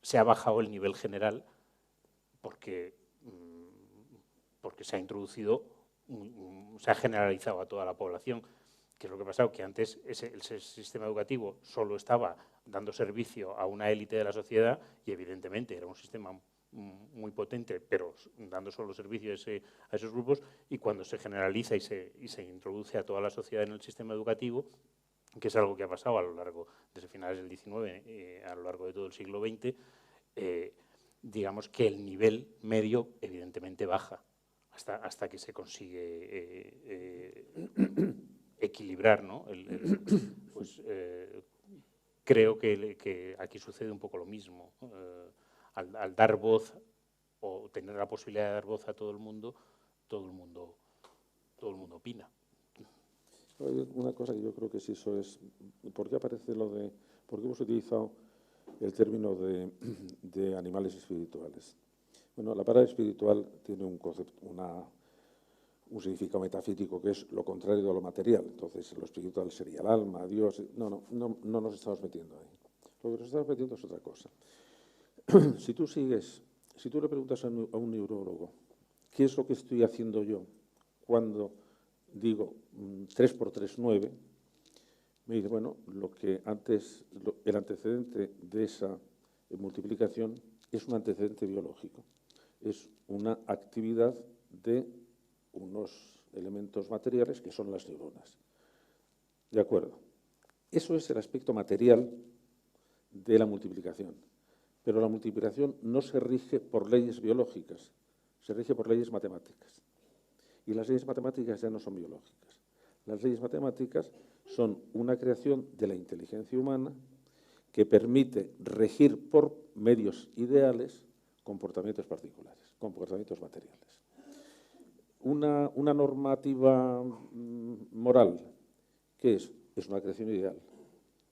se ha bajado el nivel general porque se ha introducido, se ha generalizado a toda la población. ¿Qué es lo que ha pasado? Que antes ese sistema educativo solo estaba dando servicio a una élite de la sociedad y evidentemente era un sistema muy potente, pero dando solo servicio a esos grupos, y cuando se generaliza y se introduce a toda la sociedad en el sistema educativo, que es algo que ha pasado a lo largo, desde finales del XIX, a lo largo de todo el siglo XX, digamos que el nivel medio evidentemente baja hasta que se consigue equilibrar, ¿no? Creo que aquí sucede un poco lo mismo. Al dar voz o tener la posibilidad de dar voz a todo el mundo opina. Hay una cosa que yo creo que sí, eso es, ¿por qué aparece por qué hemos utilizado el término de animales espirituales? Bueno, la palabra espiritual tiene un concepto, un significado metafísico que es lo contrario a lo material. Entonces, lo espiritual sería el alma, Dios. No nos estamos metiendo ahí. Lo que nos estamos metiendo es otra cosa. Si tú le preguntas a un neurólogo, ¿qué es lo que estoy haciendo yo cuando digo 3 por 3, 9? Me dice, bueno, el antecedente de esa multiplicación es un antecedente biológico. Es una actividad de unos elementos materiales que son las neuronas. ¿De acuerdo? Eso es el aspecto material de la multiplicación. Pero la multiplicación no se rige por leyes biológicas, se rige por leyes matemáticas. Y las leyes matemáticas ya no son biológicas. Las leyes matemáticas son una creación de la inteligencia humana que permite regir por medios ideales comportamientos particulares, comportamientos materiales. Una normativa moral, ¿qué es? Es una creación ideal,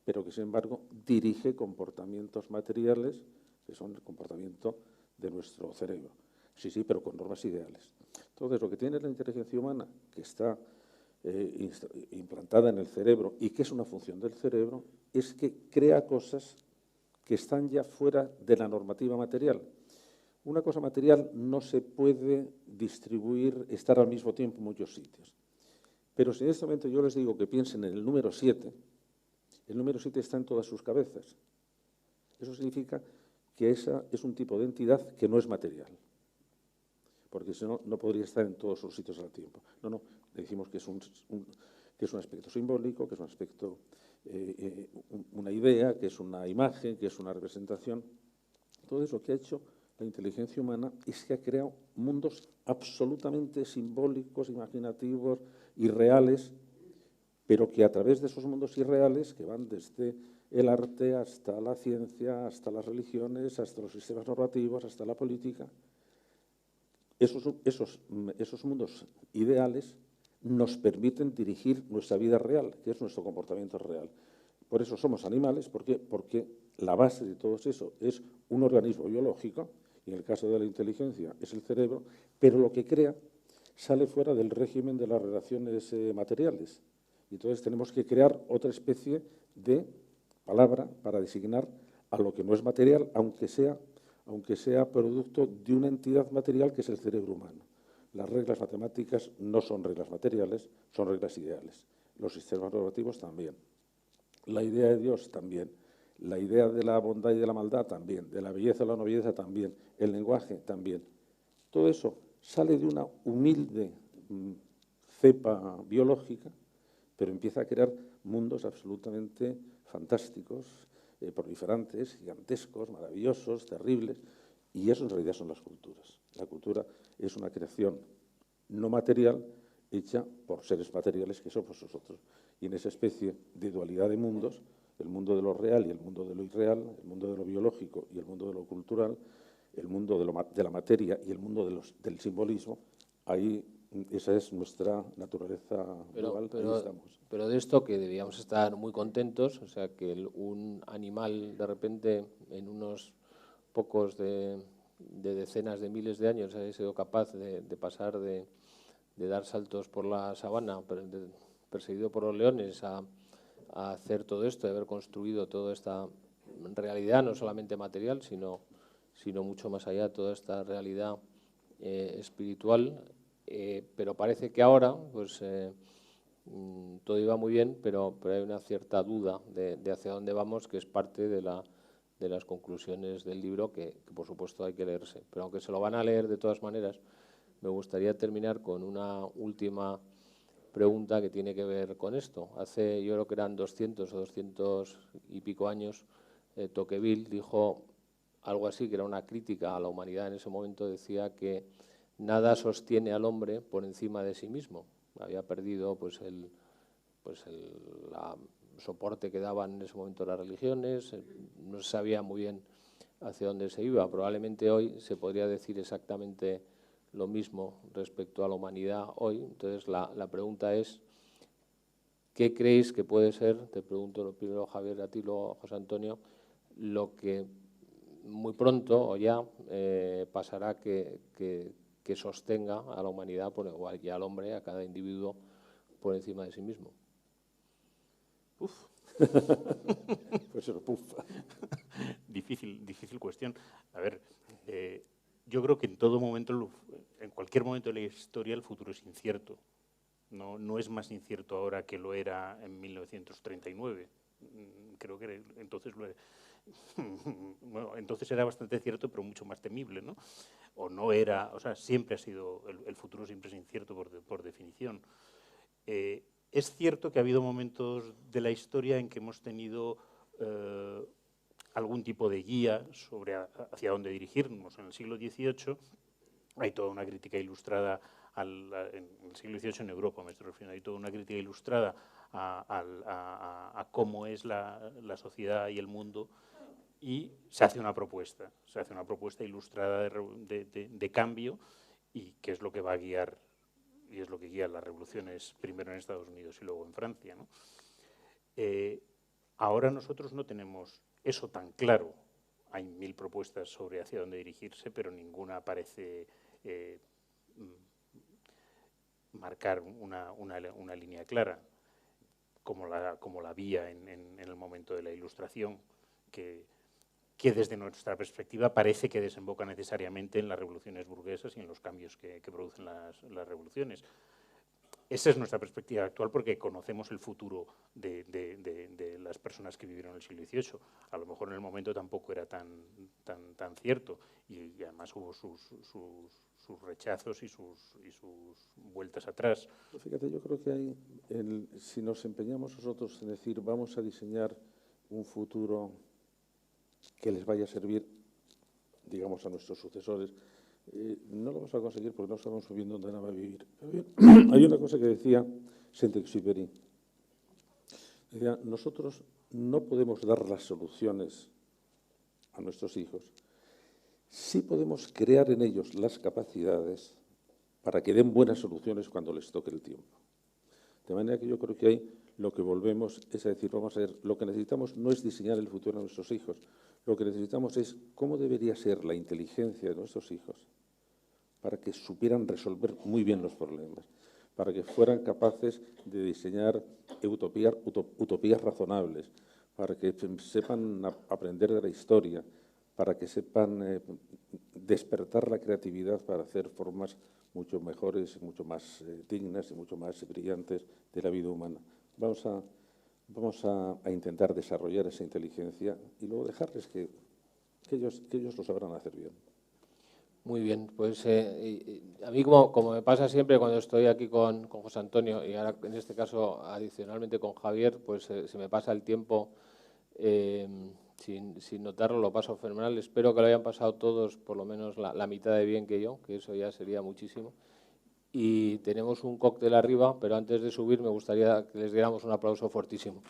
pero que, sin embargo, dirige comportamientos materiales que son el comportamiento de nuestro cerebro. Sí, sí, pero con normas ideales. Entonces, lo que tiene la inteligencia humana, que está implantada en el cerebro y que es una función del cerebro, es que crea cosas que están ya fuera de la normativa material. Una cosa material no se puede distribuir, estar al mismo tiempo en muchos sitios. Pero si en este momento yo les digo que piensen en el número 7, el número 7 está en todas sus cabezas. Eso significa que esa es un tipo de entidad que no es material, porque si no, no podría estar en todos los sitios al tiempo. No, no, le decimos que es un aspecto simbólico, que es un aspecto, una idea, que es una imagen, que es una representación. Entonces, lo que ha hecho la inteligencia humana es que ha creado mundos absolutamente simbólicos, imaginativos, irreales, pero que a través de esos mundos irreales, que van desde el arte hasta la ciencia, hasta las religiones, hasta los sistemas normativos, hasta la política, esos mundos ideales nos permiten dirigir nuestra vida real, que es nuestro comportamiento real. Por eso somos animales, ¿por qué? Porque la base de todo eso es un organismo biológico, y en el caso de la inteligencia es el cerebro, pero lo que crea sale fuera del régimen de las relaciones materiales. Y entonces tenemos que crear otra especie de palabra para designar a lo que no es material, aunque sea producto de una entidad material que es el cerebro humano. Las reglas matemáticas no son reglas materiales, son reglas ideales. Los sistemas normativos también. La idea de Dios también. La idea de la bondad y de la maldad también. De la belleza o la no belleza también. El lenguaje también. Todo eso sale de una humilde cepa biológica, pero empieza a crear mundos absolutamente fantásticos, proliferantes, gigantescos, maravillosos, terribles, y eso en realidad son las culturas. La cultura es una creación no material hecha por seres materiales que somos nosotros. Y en esa especie de dualidad de mundos, el mundo de lo real y el mundo de lo irreal, el mundo de lo biológico y el mundo de lo cultural, el mundo de la materia y el mundo del simbolismo, ahí esa es nuestra naturaleza global, ahí estamos. Pero de esto que debíamos estar muy contentos, o sea, que un animal de repente en unos pocos de decenas de miles de años haya sido capaz de pasar de dar saltos por la sabana, perseguido por los leones, a hacer todo esto, de haber construido toda esta realidad, no solamente material, sino mucho más allá, toda esta realidad espiritual. Pero parece que ahora pues todo iba muy bien, pero hay una cierta duda de hacia dónde vamos, que es parte de las conclusiones del libro, que por supuesto hay que leerse. Pero aunque se lo van a leer de todas maneras, me gustaría terminar con una última pregunta que tiene que ver con esto. Hace, yo creo que eran 200 o 200 y pico años, Tocqueville dijo algo así, que era una crítica a la humanidad en ese momento, decía que nada sostiene al hombre por encima de sí mismo. Había perdido pues el soporte que daban en ese momento las religiones, no se sabía muy bien hacia dónde se iba. Probablemente hoy se podría decir exactamente lo mismo respecto a la humanidad hoy. Entonces la pregunta es, ¿qué creéis que puede ser, te pregunto lo primero Javier, a ti, luego José Antonio, lo que muy pronto o ya pasará que sostenga a la humanidad y al hombre, a cada individuo, por encima de sí mismo? Pues eso, puf. Difícil cuestión. A ver, yo creo que en todo momento, en cualquier momento de la historia, el futuro es incierto. No es más incierto ahora que lo era en 1939. Creo que entonces bueno, entonces era bastante cierto, pero mucho más temible, ¿no? O no era, o sea, siempre ha sido, el futuro siempre es incierto por definición. Es cierto que ha habido momentos de la historia en que hemos tenido algún tipo de guía sobre hacia dónde dirigirnos. En el siglo XVIII hay toda una crítica ilustrada en el siglo XVIII en Europa, me estoy refiriendo, hay toda una crítica ilustrada a cómo es la sociedad y el mundo, y se hace una propuesta ilustrada de cambio, y que es lo que va a guiar, y es lo que guía las revoluciones primero en Estados Unidos y luego en Francia, ¿no? Ahora nosotros no tenemos eso tan claro. Hay 1000 propuestas sobre hacia dónde dirigirse, pero ninguna parece marcar una línea clara, como la había en el momento de la Ilustración, que desde nuestra perspectiva parece que desemboca necesariamente en las revoluciones burguesas y en los cambios que producen las revoluciones. Esa es nuestra perspectiva actual, porque conocemos el futuro de las personas que vivieron en el siglo XVIII. A lo mejor en el momento tampoco era tan cierto, y además hubo sus rechazos y sus vueltas atrás. Fíjate, yo creo que si nos empeñamos nosotros en decir vamos a diseñar un futuro que les vaya a servir, digamos, a nuestros sucesores, no lo vamos a conseguir porque no estamos viendo dónde van a vivir. Hay una cosa que decía Saint-Exupéry. Decía, nosotros no podemos dar las soluciones a nuestros hijos. Sí podemos crear en ellos las capacidades para que den buenas soluciones cuando les toque el tiempo. De manera que yo creo que ahí lo que volvemos es a decir, vamos a ver, lo que necesitamos no es diseñar el futuro de nuestros hijos, lo que necesitamos es cómo debería ser la inteligencia de nuestros hijos para que supieran resolver muy bien los problemas, para que fueran capaces de diseñar utopías razonables, para que sepan aprender de la historia, para que sepan despertar la creatividad para hacer formas mucho mejores, mucho más dignas y mucho más brillantes de la vida humana. Vamos a intentar desarrollar esa inteligencia y luego dejarles que ellos lo sabrán hacer bien. Muy bien, pues a mí como me pasa siempre cuando estoy aquí con José Antonio, y ahora en este caso adicionalmente con Javier, pues se me pasa el tiempo sin notarlo, lo paso fenomenal. Espero que lo hayan pasado todos por lo menos la mitad de bien que yo, que eso ya sería muchísimo. Y tenemos un cóctel arriba, pero antes de subir me gustaría que les diéramos un aplauso fortísimo.